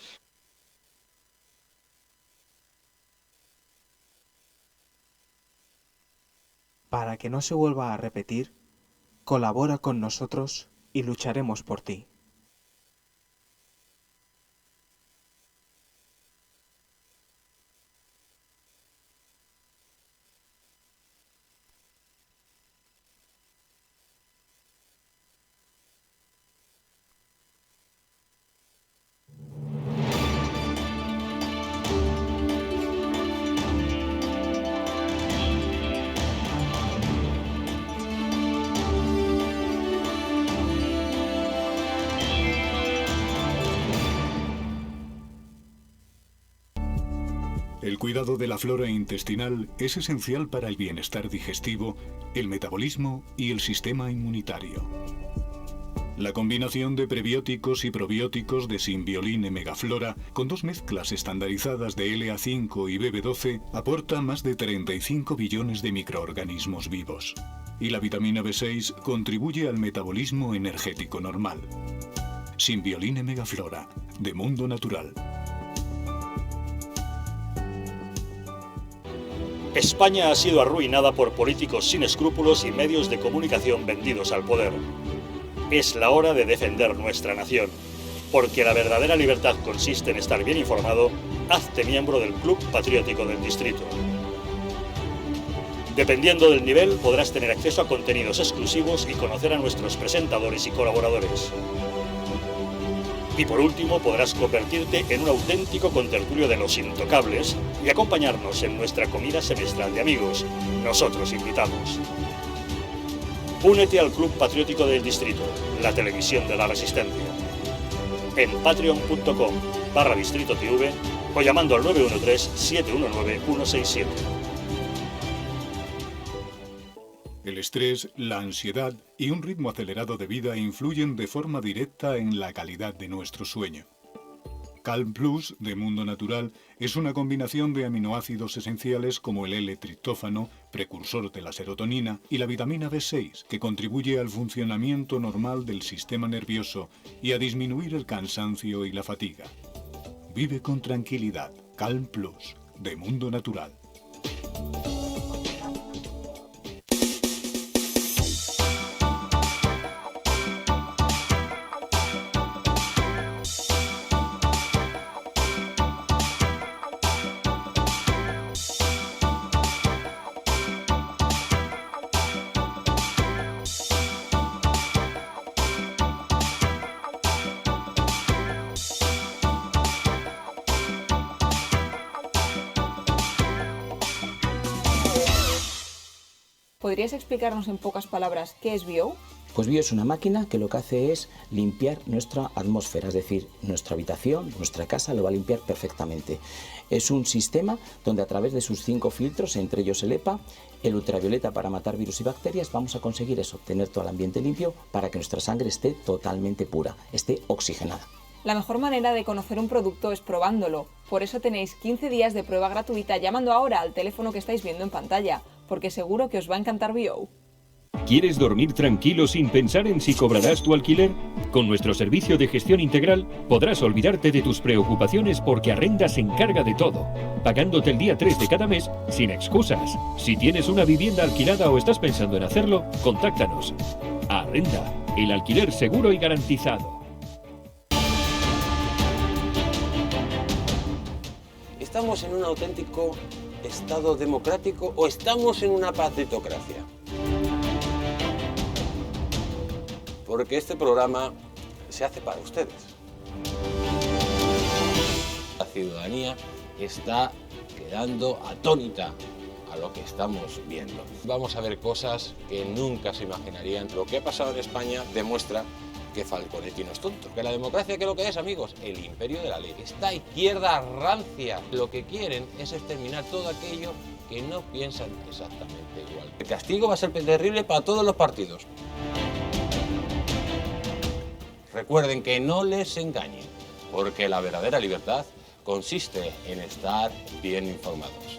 Speaker 13: Para que no se vuelva a repetir, colabora con nosotros y lucharemos por ti.
Speaker 14: El cuidado de la flora intestinal es esencial para el bienestar digestivo, el metabolismo y el sistema inmunitario. La combinación de prebióticos y probióticos de Symbiolin Megaflora, con 2 mezclas estandarizadas de LA5 y BB12, aporta más de 35 billones de microorganismos vivos. Y la vitamina B6 contribuye al metabolismo energético normal. Symbiolin Megaflora, de Mundo Natural.
Speaker 1: España ha sido arruinada por políticos sin escrúpulos y medios de comunicación vendidos al poder. Es la hora de defender nuestra nación, porque la verdadera libertad consiste en estar bien informado. Hazte miembro del Club Patriótico del Distrito. Dependiendo del nivel, podrás tener acceso a contenidos exclusivos y conocer a nuestros presentadores y colaboradores. Y por último, podrás convertirte en un auténtico contertulio de los intocables y acompañarnos en nuestra comida semestral de amigos. Nosotros invitamos. Únete al Club Patriótico del Distrito, la televisión de la resistencia. En patreon.com/DistritoTV o llamando al 913-719-167.
Speaker 14: El estrés, la ansiedad y un ritmo acelerado de vida influyen de forma directa en la calidad de nuestro sueño. Calm Plus, de Mundo Natural, es una combinación de aminoácidos esenciales como el L-triptófano, precursor de la serotonina, y la vitamina B6, que contribuye al funcionamiento normal del sistema nervioso y a disminuir el cansancio y la fatiga. Vive con tranquilidad. Calm Plus, de Mundo Natural.
Speaker 15: ¿Podrías explicarnos en pocas palabras qué es Bio?
Speaker 16: Pues Bio es una máquina que lo que hace es limpiar nuestra atmósfera, es decir, nuestra habitación, nuestra casa lo va a limpiar perfectamente. Es un sistema donde a través de sus 5 filtros, entre ellos el EPA, el ultravioleta para matar virus y bacterias, vamos a conseguir eso, tener todo el ambiente limpio para que nuestra sangre esté totalmente pura, esté oxigenada.
Speaker 15: La mejor manera de conocer un producto es probándolo. Por eso tenéis 15 días de prueba gratuita llamando ahora al teléfono que estáis viendo en pantalla, porque seguro que os va a encantar Bio.
Speaker 17: ¿Quieres dormir tranquilo sin pensar en si cobrarás tu alquiler? Con nuestro servicio de gestión integral podrás olvidarte de tus preocupaciones porque Arrenda se encarga de todo, pagándote el día 3 de cada mes sin excusas. Si tienes una vivienda alquilada o estás pensando en hacerlo, contáctanos. Arrenda, el alquiler seguro y garantizado.
Speaker 18: ¿estamos en un auténtico Estado democrático o estamos en una partitocracia? Porque este programa se hace para ustedes. La ciudadanía está quedando atónita a lo que estamos viendo. Vamos a ver cosas que nunca se imaginarían. Lo que ha pasado en España demuestra que Falconetti no es tonto. Que la democracia, ¿qué es lo que es, amigos? El imperio de la ley. Esta izquierda rancia lo que quieren es exterminar todo aquello que no piensan exactamente igual. El castigo va a ser terrible para todos los partidos. Recuerden que no les engañen, porque la verdadera libertad consiste en estar bien informados.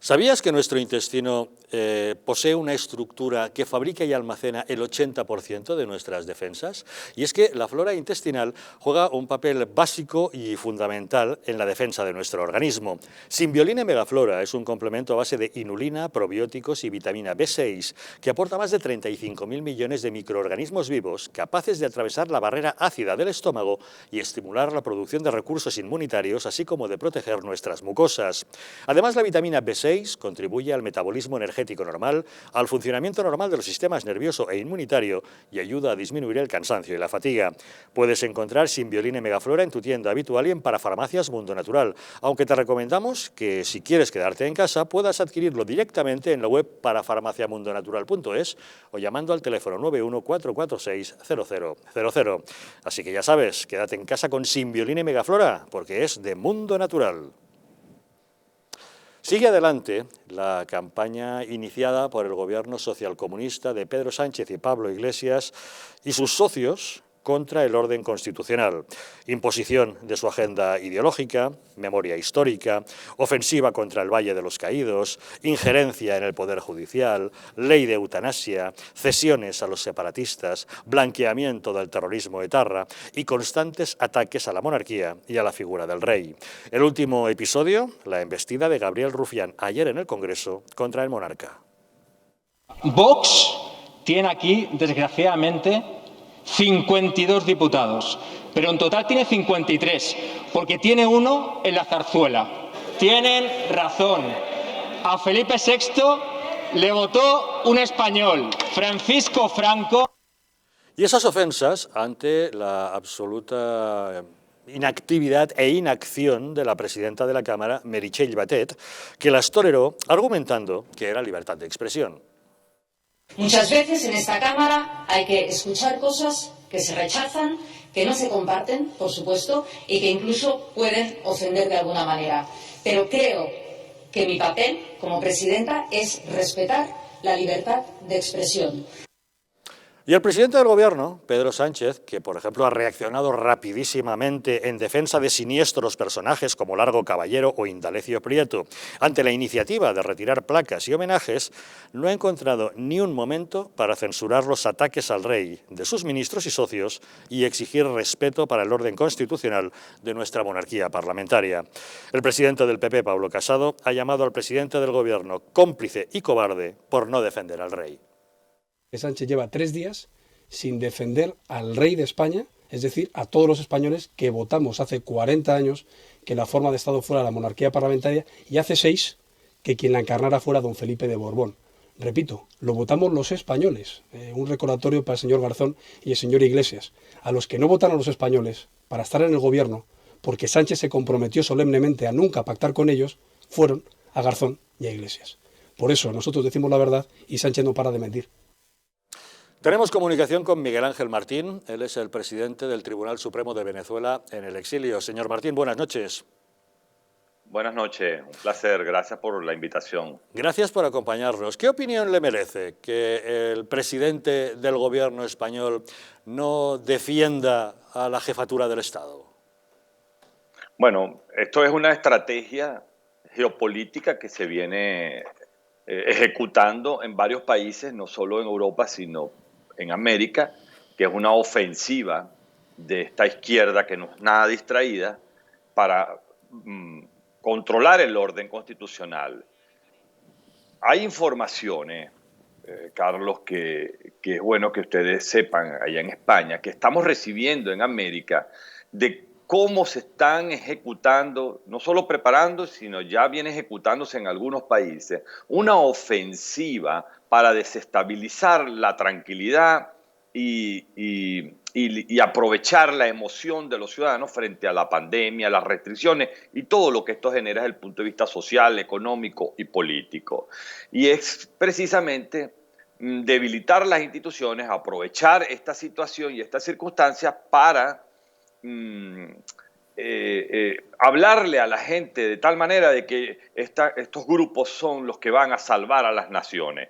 Speaker 1: ¿Sabías que nuestro intestino posee una estructura que fabrica y almacena el 80% de nuestras defensas? Y es que la flora intestinal juega un papel básico y fundamental en la defensa de nuestro organismo. Symbiolina Megaflora es un complemento a base de inulina, probióticos y vitamina B6 que aporta más de 35.000 millones de microorganismos vivos capaces de atravesar la barrera ácida del estómago y estimular la producción de recursos inmunitarios, así como de proteger nuestras mucosas. Además, la vitamina B6 contribuye al metabolismo energético normal, al funcionamiento normal de los sistemas nervioso e inmunitario y ayuda a disminuir el cansancio y la fatiga. Puedes encontrar Symbiolina Megaflora en tu tienda habitual y en Parafarmacias Mundo Natural, aunque te recomendamos que si quieres quedarte en casa puedas adquirirlo directamente en la web parafarmaciamundonatural.es o llamando al teléfono 914460000. Así que ya sabes, quédate en casa con Symbiolina Megaflora porque es de Mundo Natural. Sigue adelante la campaña iniciada por el gobierno socialcomunista de Pedro Sánchez y Pablo Iglesias y sus socios contra el orden constitucional. Imposición de su agenda ideológica, memoria histórica, ofensiva contra el Valle de los Caídos, injerencia en el Poder Judicial, ley de eutanasia, cesiones a los separatistas, blanqueamiento del terrorismo etarra y constantes ataques a la monarquía y a la figura del rey. El último episodio, la embestida de Gabriel Rufián ayer en el Congreso contra el monarca.
Speaker 19: Vox tiene aquí, desgraciadamente, 52 diputados, pero en total tiene 53, porque tiene uno en la zarzuela. Tienen razón. A Felipe VI le votó un español, Francisco Franco.
Speaker 1: Y esas ofensas ante la absoluta inactividad e inacción de la presidenta de la Cámara, Meritxell Batet, que las toleró argumentando que era libertad de expresión.
Speaker 20: Muchas veces en esta Cámara hay que escuchar cosas que se rechazan, que no se comparten, por supuesto, y que incluso pueden ofender de alguna manera. Pero creo que mi papel como presidenta es respetar la libertad de expresión.
Speaker 1: Y el presidente del Gobierno, Pedro Sánchez, que por ejemplo ha reaccionado rapidísimamente en defensa de siniestros personajes como Largo Caballero o Indalecio Prieto, ante la iniciativa de retirar placas y homenajes, no ha encontrado ni un momento para censurar los ataques al rey de sus ministros y socios y exigir respeto para el orden constitucional de nuestra monarquía parlamentaria. El presidente del PP, Pablo Casado, ha llamado al presidente del Gobierno cómplice y cobarde por no defender al rey.
Speaker 21: Sánchez lleva 3 días sin defender al rey de España, es decir, a todos los españoles que votamos hace 40 años que la forma de Estado fuera la monarquía parlamentaria y hace 6 que quien la encarnara fuera don Felipe de Borbón. Repito, lo votamos los españoles. Un recordatorio para el señor Garzón y el señor Iglesias. A los que no votaron los españoles para estar en el gobierno, porque Sánchez se comprometió solemnemente a nunca pactar con ellos, fueron a Garzón y a Iglesias. Por eso nosotros decimos la verdad y Sánchez no para de mentir.
Speaker 1: Tenemos comunicación con Miguel Ángel Martín, él es el presidente del Tribunal Supremo de Venezuela en el exilio. Señor Martín, buenas noches.
Speaker 22: Buenas noches, un placer, gracias por la invitación.
Speaker 1: Gracias por acompañarnos. ¿Qué opinión le merece que el presidente del gobierno español no defienda a la jefatura del Estado?
Speaker 22: Bueno, esto es una estrategia geopolítica que se viene ejecutando en varios países, no solo en Europa, sino en América, que es una ofensiva de esta izquierda que no es nada distraída para controlar el orden constitucional. Hay informaciones, Carlos, que es bueno que ustedes sepan allá en España, que estamos recibiendo en América de cómo se están ejecutando, no solo preparando, sino ya viene ejecutándose en algunos países, una ofensiva para desestabilizar la tranquilidad y aprovechar la emoción de los ciudadanos frente a la pandemia, las restricciones y todo lo que esto genera desde el punto de vista social, económico y político. Y es precisamente debilitar las instituciones, aprovechar esta situación y estas circunstancias para hablarle a la gente de tal manera de que estos grupos son los que van a salvar a las naciones.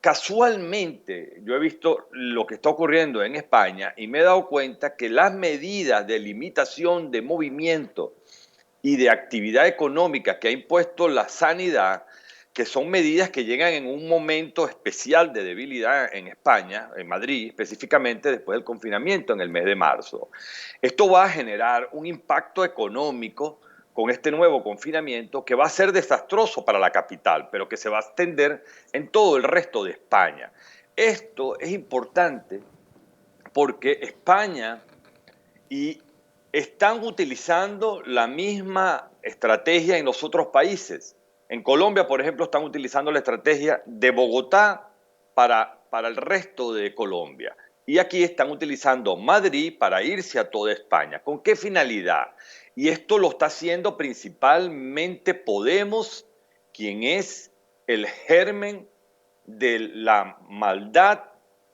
Speaker 22: Casualmente, yo he visto lo que está ocurriendo en España y me he dado cuenta que las medidas de limitación de movimiento y de actividad económica que ha impuesto la sanidad, que son medidas que llegan en un momento especial de debilidad en España, en Madrid específicamente después del confinamiento en el mes de marzo. Esto va a generar un impacto económico con este nuevo confinamiento que va a ser desastroso para la capital, pero que se va a extender en todo el resto de España. Esto es importante porque España están utilizando la misma estrategia en los otros países. En Colombia, por ejemplo, están utilizando la estrategia de Bogotá para el resto de Colombia. Y aquí están utilizando Madrid para irse a toda España. ¿Con qué finalidad? Y esto lo está haciendo principalmente Podemos, quien es el germen de la maldad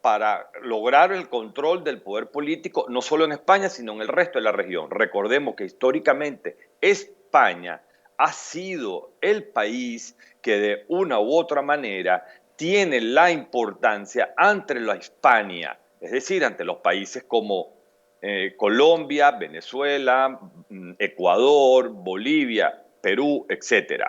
Speaker 22: para lograr el control del poder político, no solo en España, sino en el resto de la región. Recordemos que históricamente España ha sido el país que de una u otra manera tiene la importancia ante la Hispania, es decir, ante los países como Colombia, Venezuela, Ecuador, Bolivia, Perú, etc.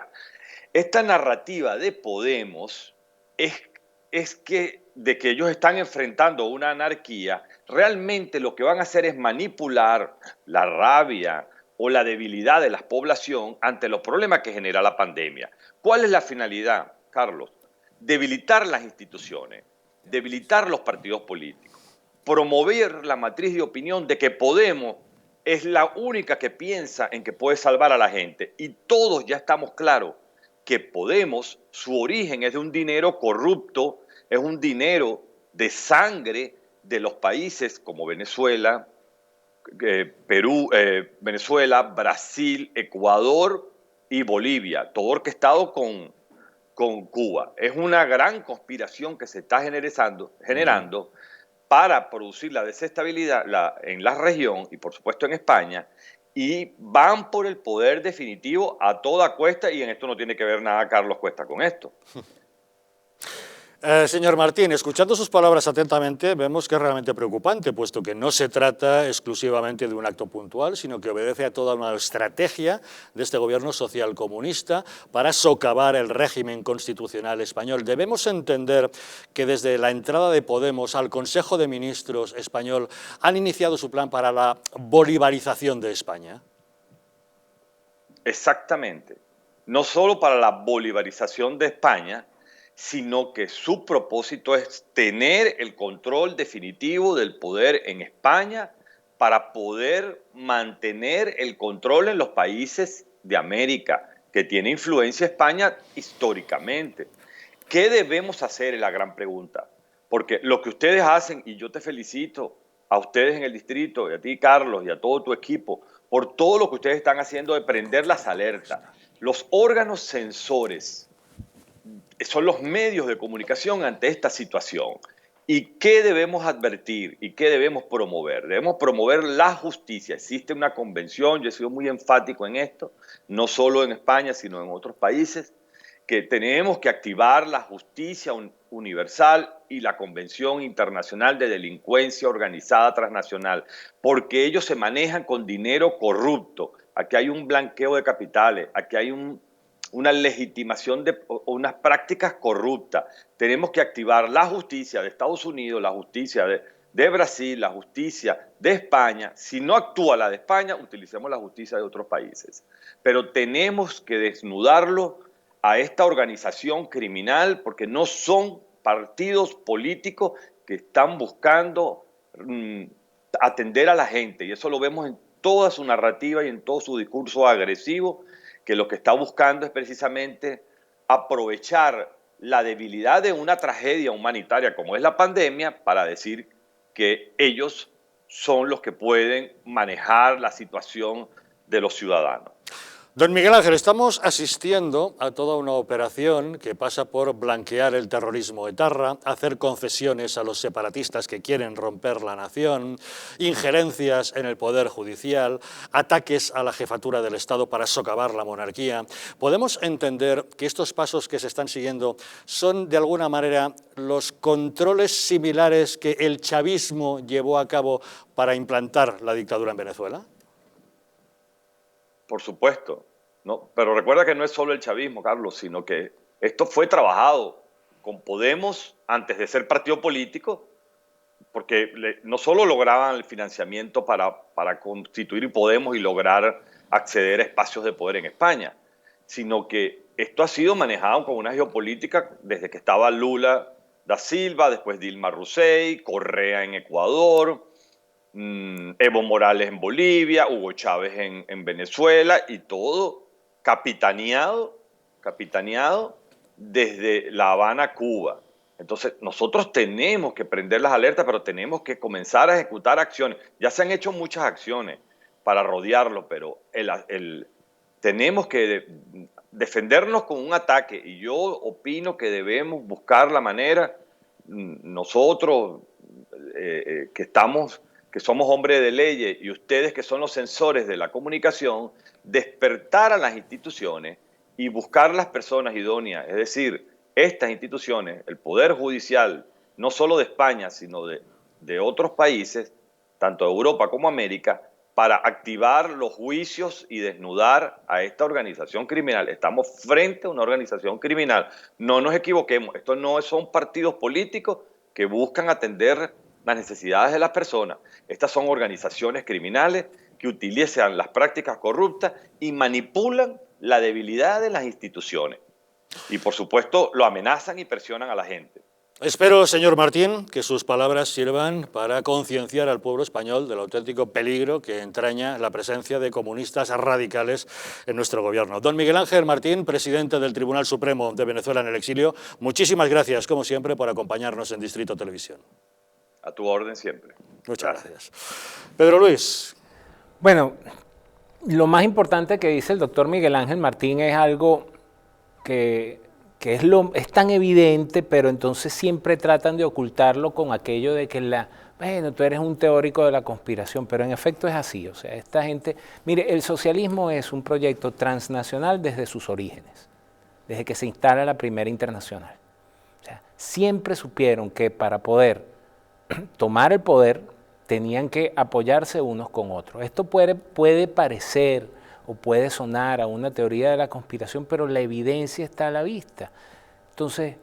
Speaker 22: Esta narrativa de Podemos es que de que ellos están enfrentando una anarquía, realmente lo que van a hacer es manipular la rabia o la debilidad de la población ante los problemas que genera la pandemia. ¿Cuál es la finalidad, Carlos? Debilitar las instituciones, debilitar los partidos políticos, promover la matriz de opinión de que Podemos es la única que piensa en que puede salvar a la gente. Y todos ya estamos claros que Podemos, su origen es de un dinero corrupto, es un dinero de sangre de los países como Venezuela, Perú, Venezuela, Brasil, Ecuador y Bolivia, todo orquestado con Cuba. Es una gran conspiración que se está generando para producir la desestabilidad en la región y por supuesto en España, y van por el poder definitivo a toda cuesta, y en esto no tiene que ver nada Carlos Cuesta con esto.
Speaker 1: Señor Martín, escuchando sus palabras atentamente, vemos que es realmente preocupante, puesto que no se trata exclusivamente de un acto puntual, sino que obedece a toda una estrategia de este gobierno social comunista para socavar el régimen constitucional español. Debemos entender que desde la entrada de Podemos al Consejo de Ministros español han iniciado su plan para la bolivarización de España.
Speaker 22: Exactamente. No solo para la bolivarización de España, sino que su propósito es tener el control definitivo del poder en España para poder mantener el control en los países de América, que tiene influencia España históricamente. ¿Qué debemos hacer? Es la gran pregunta. Porque lo que ustedes hacen, y yo te felicito a ustedes en el distrito, y a ti, Carlos, y a todo tu equipo, por todo lo que ustedes están haciendo de prender las alertas. Los órganos censores son los medios de comunicación ante esta situación. ¿Y qué debemos advertir y qué debemos promover? Debemos promover la justicia. Existe una convención, yo he sido muy enfático en esto, no solo en España, sino en otros países, que tenemos que activar la justicia universal y la Convención Internacional de Delincuencia Organizada Transnacional, porque ellos se manejan con dinero corrupto. Aquí hay un blanqueo de capitales, aquí hay una legitimación de unas prácticas corruptas. Tenemos que activar la justicia de Estados Unidos, la justicia de Brasil, la justicia de España. Si no actúa la de España, utilicemos la justicia de otros países. Pero tenemos que desnudarlo a esta organización criminal porque no son partidos políticos que están buscando atender a la gente. Y eso lo vemos en toda su narrativa y en todo su discurso agresivo, que lo que está buscando es precisamente aprovechar la debilidad de una tragedia humanitaria como es la pandemia para decir que ellos son los que pueden manejar la situación de los ciudadanos.
Speaker 1: Don Miguel Ángel, estamos asistiendo a toda una operación que pasa por blanquear el terrorismo etarra, hacer concesiones a los separatistas que quieren romper la nación, injerencias en el poder judicial, ataques a la jefatura del Estado para socavar la monarquía. ¿Podemos entender que estos pasos que se están siguiendo son de alguna manera los controles similares que el chavismo llevó a cabo para implantar la dictadura en Venezuela?
Speaker 22: Por supuesto, ¿no? Pero recuerda que no es solo el chavismo, Carlos, sino que esto fue trabajado con Podemos antes de ser partido político, porque no solo lograban el financiamiento para constituir Podemos y lograr acceder a espacios de poder en España, sino que esto ha sido manejado con una geopolítica desde que estaba Lula da Silva, después Dilma Rousseff, Correa en Ecuador, Evo Morales en Bolivia, Hugo Chávez en Venezuela, y todo capitaneado desde La Habana, Cuba. Entonces nosotros tenemos que prender las alertas, pero tenemos que comenzar a ejecutar acciones. Ya se han hecho muchas acciones para rodearlo, pero tenemos que defendernos con un ataque, y yo opino que debemos buscar la manera, nosotros que somos hombres de leyes, y ustedes que son los censores de la comunicación, despertar a las instituciones y buscar las personas idóneas, es decir, estas instituciones, el Poder Judicial, no solo de España, sino de otros países, tanto de Europa como América, para activar los juicios y desnudar a esta organización criminal. Estamos frente a una organización criminal. No nos equivoquemos, estos no son partidos políticos que buscan atender las necesidades de las personas. Estas son organizaciones criminales que utilizan las prácticas corruptas y manipulan la debilidad de las instituciones. Y por supuesto lo amenazan y presionan a la gente.
Speaker 1: Espero, señor Martín, que sus palabras sirvan para concienciar al pueblo español del auténtico peligro que entraña la presencia de comunistas radicales en nuestro gobierno. Don Miguel Ángel Martín, presidente del Tribunal Supremo de Venezuela en el exilio, muchísimas gracias, como siempre, por acompañarnos en Distrito Televisión.
Speaker 22: A tu orden siempre.
Speaker 1: Muchas gracias. Pedro Luis.
Speaker 2: Bueno, lo más importante que dice el doctor Miguel Ángel Martín es algo que es tan evidente, pero entonces siempre tratan de ocultarlo con aquello de que bueno, tú eres un teórico de la conspiración, pero en efecto es así. O sea, esta gente, mire, el socialismo es un proyecto transnacional desde sus orígenes, desde que se instala la primera internacional. O sea, siempre supieron que para poder tomar el poder tenían que apoyarse unos con otros. Esto puede parecer o puede sonar a una teoría de la conspiración, pero la evidencia está a la vista. Entonces,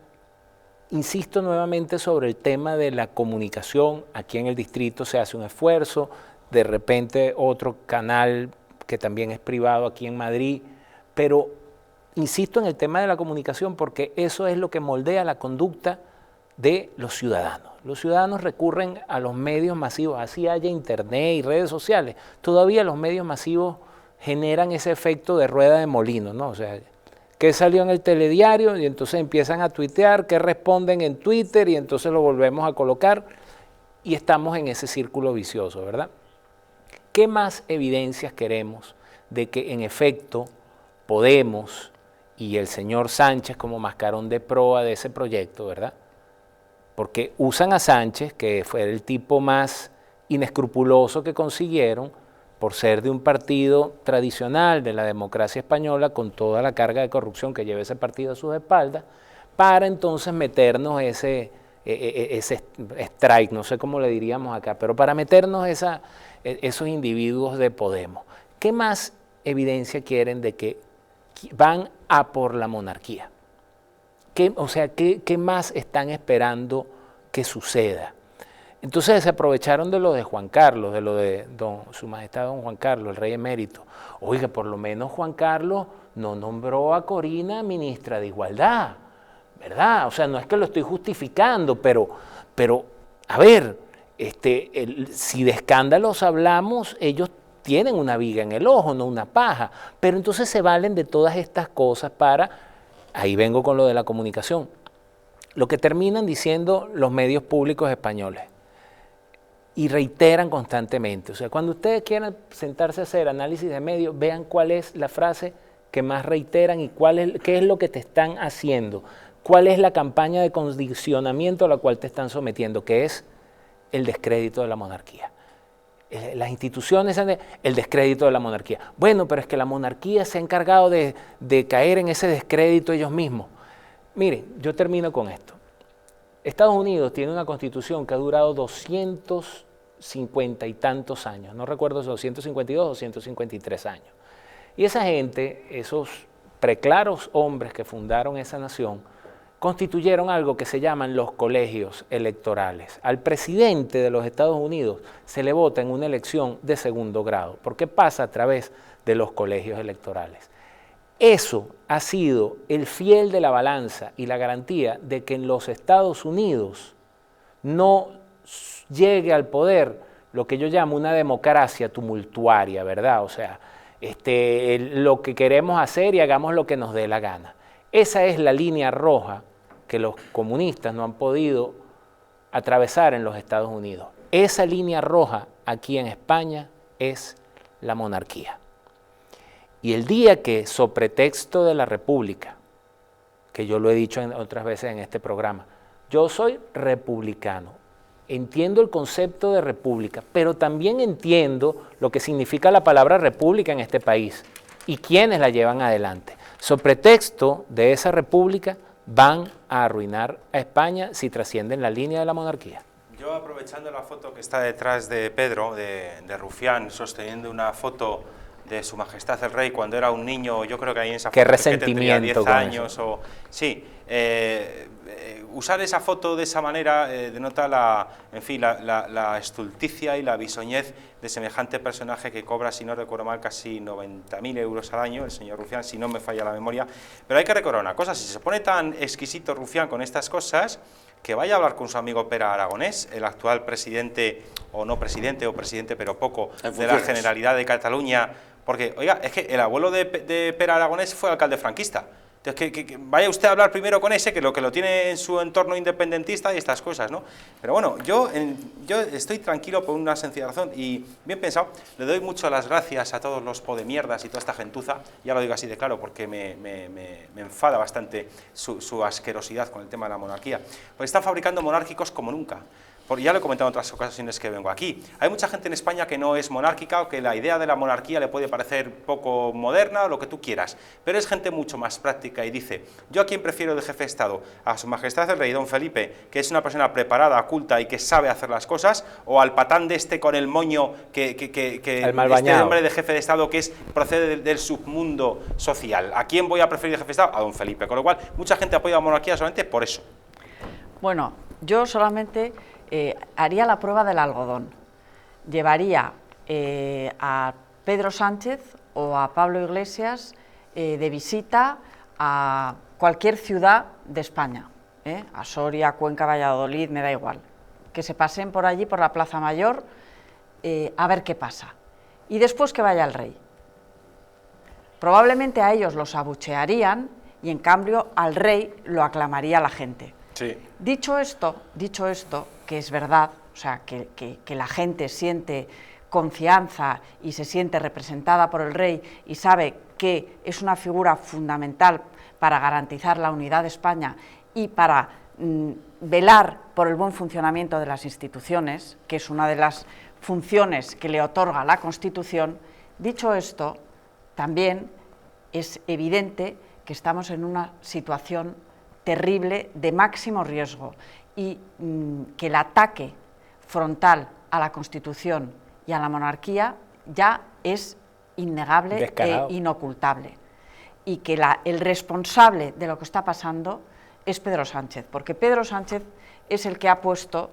Speaker 2: insisto nuevamente sobre el tema de la comunicación. Aquí en el distrito se hace un esfuerzo, de repente otro canal que también es privado aquí en Madrid, pero insisto en el tema de la comunicación porque eso es lo que moldea la conducta de los ciudadanos. Los ciudadanos recurren a los medios masivos, así haya internet y redes sociales, todavía los medios masivos generan ese efecto de rueda de molino, ¿no? O sea, ¿qué salió en el telediario? Y entonces empiezan a tuitear, ¿qué responden en Twitter? Y entonces lo volvemos a colocar y estamos en ese círculo vicioso, ¿verdad? ¿Qué más evidencias queremos de que en efecto Podemos y el señor Sánchez como mascarón de proa de ese proyecto, ¿verdad? Porque usan a Sánchez, que fue el tipo más inescrupuloso que consiguieron, por ser de un partido tradicional de la democracia española, con toda la carga de corrupción que lleva ese partido a sus espaldas, para entonces meternos ese strike, no sé cómo le diríamos acá, pero para meternos esos individuos de Podemos. ¿Qué más evidencia quieren de que van a por la monarquía. ¿Qué más están esperando que suceda? Entonces se aprovecharon de lo de Juan Carlos, de lo de Su Majestad Don Juan Carlos, el rey emérito. Oiga, por lo menos Juan Carlos no nombró a Corina ministra de Igualdad, ¿verdad? O sea, no es que lo estoy justificando, pero a ver, si de escándalos hablamos, ellos tienen una viga en el ojo, no una paja, pero entonces se valen de todas estas cosas para, ahí vengo con lo de la comunicación, lo que terminan diciendo los medios públicos españoles y reiteran constantemente. O sea, cuando ustedes quieran sentarse a hacer análisis de medios, vean cuál es la frase que más reiteran y qué es lo que te están haciendo, cuál es la campaña de condicionamiento a la cual te están sometiendo, que es el descrédito de la monarquía. Las instituciones, el descrédito de la monarquía. Bueno, pero es que la monarquía se ha encargado de caer en ese descrédito ellos mismos. Miren, yo termino con esto. Estados Unidos tiene una constitución que ha durado 250 y tantos años, no recuerdo si 252 o 253 años. Y esa gente, esos preclaros hombres que fundaron esa nación, constituyeron algo que se llaman los colegios electorales. Al presidente de los Estados Unidos se le vota en una elección de segundo grado, porque pasa a través de los colegios electorales. Eso ha sido el fiel de la balanza y la garantía de que en los Estados Unidos no llegue al poder lo que yo llamo una democracia tumultuaria, ¿verdad? O sea, lo que queremos hacer y hagamos lo que nos dé la gana. Esa es la línea roja que los comunistas no han podido atravesar en los Estados Unidos. Esa línea roja aquí en España es la monarquía. Y el día que, so pretexto de la República, que yo lo he dicho otras veces en este programa, yo soy republicano, entiendo el concepto de república, pero también entiendo lo que significa la palabra república en este país y quiénes la llevan adelante. So pretexto de esa república van a arruinar a España si trascienden la línea de la monarquía.
Speaker 3: Yo, aprovechando la foto que está detrás de Pedro, de Rufián, sosteniendo una foto de Su Majestad el Rey cuando era un niño, yo creo que ahí en esa foto que tendría 10 años o sí, usar esa foto de esa manera denota la estulticia y la bisoñez de semejante personaje que cobra, si no recuerdo mal, casi 90.000 euros al año, el señor Rufián, si no me falla la memoria. Pero hay que recordar una cosa, si se pone tan exquisito Rufián con estas cosas, que vaya a hablar con su amigo Pere Aragonés, el actual presidente, o no presidente, o presidente pero poco, de la Generalidad de Cataluña, porque, oiga, es que el abuelo de Pere Aragonés fue alcalde franquista. Entonces, que vaya usted a hablar primero con ese, que lo tiene en su entorno independentista y estas cosas, ¿no? Pero bueno, yo estoy tranquilo por una sencilla razón y bien pensado. Le doy mucho las gracias a todos los podemierdas y toda esta gentuza, ya lo digo así de claro, porque me enfada bastante su asquerosidad con el tema de la monarquía. Porque están fabricando monárquicos como nunca. Porque ya lo he comentado en otras ocasiones que vengo aquí. Hay mucha gente en España que no es monárquica o que la idea de la monarquía le puede parecer poco moderna o lo que tú quieras, pero es gente mucho más práctica y dice, yo a quién prefiero de jefe de Estado, a Su Majestad el Rey Don Felipe, que es una persona preparada, culta y que sabe hacer las cosas, o al patán de este con el moño este hombre de jefe de Estado que procede del submundo social. ¿A quién voy a preferir de jefe de Estado? A Don Felipe, con lo cual mucha gente apoya a la monarquía solamente por eso.
Speaker 5: Bueno, yo solamente haría la prueba del algodón. Llevaría a Pedro Sánchez o a Pablo Iglesias de visita a cualquier ciudad de España, a Soria, Cuenca, Valladolid, me da igual, que se pasen por allí, por la Plaza Mayor, a ver qué pasa. Y después que vaya el rey. Probablemente a ellos los abuchearían y en cambio al rey lo aclamaría la gente.
Speaker 3: Sí.
Speaker 5: Dicho esto, que es verdad, o sea, que la gente siente confianza y se siente representada por el rey y sabe que es una figura fundamental para garantizar la unidad de España y para velar por el buen funcionamiento de las instituciones, que es una de las funciones que le otorga la Constitución. Dicho esto, también es evidente que estamos en una situación terrible de máximo riesgo y que el ataque frontal a la Constitución y a la monarquía ya es innegable e inocultable. y que el responsable de lo que está pasando es Pedro Sánchez, porque Pedro Sánchez es el que ha puesto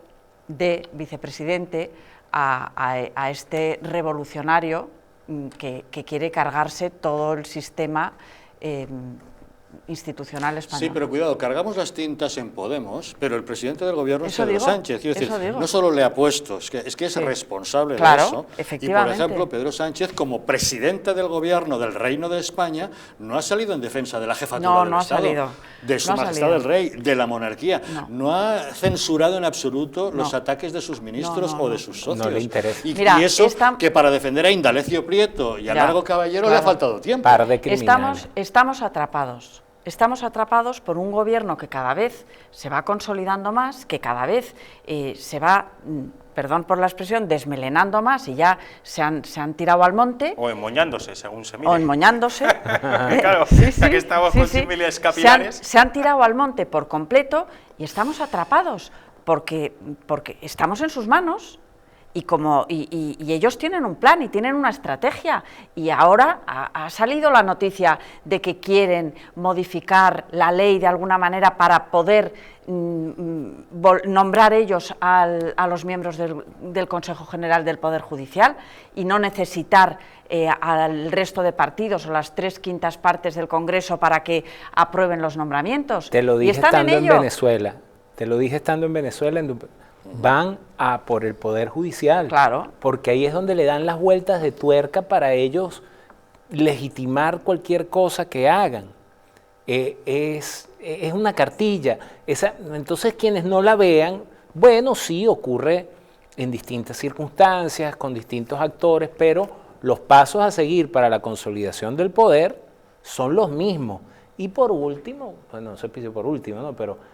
Speaker 5: de vicepresidente a este revolucionario que quiere cargarse todo el sistema institucional español.
Speaker 1: Sí, pero cuidado, cargamos las tintas en Podemos, pero el presidente del gobierno es Pedro Sánchez. Quiero decir, no solo le ha puesto, es que es responsable de eso.
Speaker 5: Efectivamente.
Speaker 1: Y, por ejemplo, Pedro Sánchez, como presidente del gobierno del Reino de España, no ha salido en defensa de la jefatura del Estado, de su majestad el rey, de la monarquía. No ha censurado en absoluto los ataques de sus ministros o de sus socios.
Speaker 2: No le interesa.
Speaker 1: Y eso que para defender a Indalecio Prieto y a Largo Caballero le ha faltado tiempo.
Speaker 5: Estamos atrapados. Estamos atrapados por un gobierno que cada vez se va consolidando más, que cada vez se va, perdón por la expresión, desmelenando más y ya se han tirado al monte.
Speaker 3: O enmoñándose, según se mire.
Speaker 5: O enmoñándose.
Speaker 3: Claro, ya que estamos con símiles capilares.
Speaker 5: Se han tirado al monte por completo y estamos atrapados porque estamos en sus manos. Y ellos tienen un plan y tienen una estrategia, y ahora ha salido la noticia de que quieren modificar la ley de alguna manera para poder nombrar ellos a los miembros del Consejo General del Poder Judicial y no necesitar al resto de partidos o las 3/5 partes del Congreso para que aprueben los nombramientos.
Speaker 2: Te lo dije estando en Venezuela. Te lo dije estando en Venezuela. Van a por el Poder Judicial, porque ahí es donde le dan las vueltas de tuerca para ellos legitimar cualquier cosa que hagan. Es una cartilla. Entonces quienes no la vean, bueno, sí ocurre en distintas circunstancias, con distintos actores, pero los pasos a seguir para la consolidación del poder son los mismos. Y por último, bueno, no sé si por último, ¿no? Pero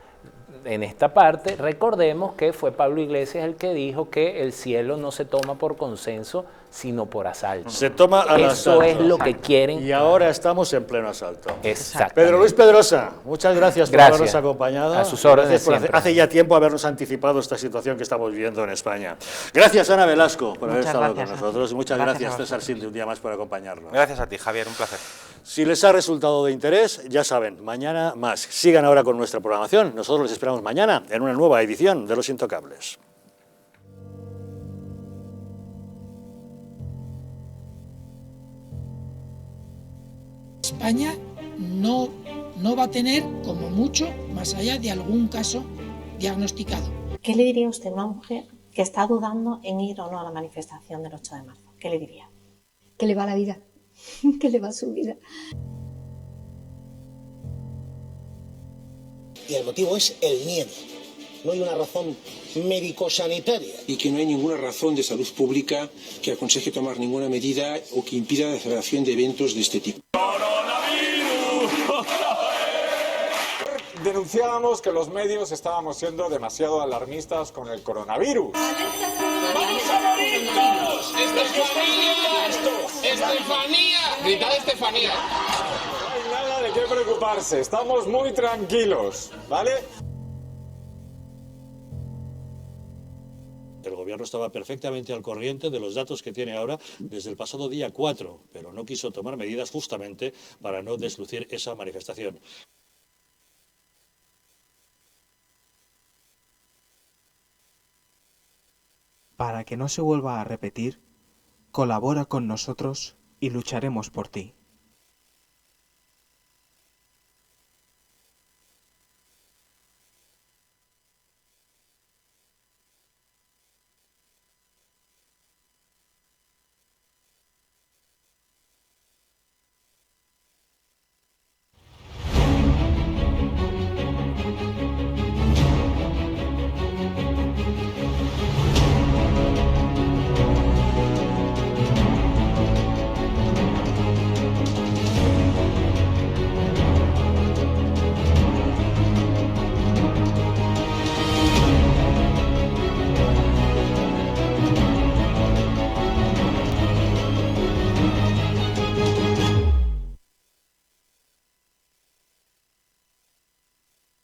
Speaker 2: en esta parte, recordemos que fue Pablo Iglesias el que dijo que el cielo no se toma por consenso, sino por asalto.
Speaker 1: Se toma al asalto.
Speaker 2: Eso es lo que quieren.
Speaker 1: Y ahora estamos en pleno asalto.
Speaker 2: Exacto.
Speaker 1: Pedro Luis Pedrosa, muchas gracias por habernos acompañado.
Speaker 2: A sus órdenes
Speaker 1: por hace ya tiempo habernos anticipado esta situación que estamos viviendo en España. Gracias, Ana Velasco, por haber estado con nosotros. Muchas gracias, César Sinde, un día más por acompañarnos.
Speaker 3: Gracias a ti, Javier, un placer.
Speaker 1: Si les ha resultado de interés, ya saben, mañana más. Sigan ahora con nuestra programación. Nosotros les esperamos mañana en una nueva edición de Los Intocables.
Speaker 4: España no va a tener, como mucho, más allá de algún caso diagnosticado.
Speaker 7: ¿Qué le diría usted a una mujer que está dudando en ir o no a la manifestación del 8 de marzo? ¿Qué le diría?
Speaker 8: Que le va la vida, que le va su vida.
Speaker 9: Y el motivo es el miedo. No hay una razón médico-sanitaria.
Speaker 10: Y que no hay ninguna razón de salud pública que aconseje tomar ninguna medida o que impida la celebración de eventos de este tipo.
Speaker 11: Denunciábamos que los medios estábamos siendo demasiado alarmistas con el coronavirus.
Speaker 12: ¡Vamos a morir todos! ¡Estefanía! ¡Gritad Estefanía!
Speaker 11: No hay nada de qué preocuparse, estamos muy tranquilos, ¿vale?
Speaker 1: El gobierno estaba perfectamente al corriente de los datos que tiene ahora desde el pasado día 4, pero no quiso tomar medidas justamente para no deslucir esa manifestación.
Speaker 13: Para que no se vuelva a repetir, colabora con nosotros y lucharemos por ti.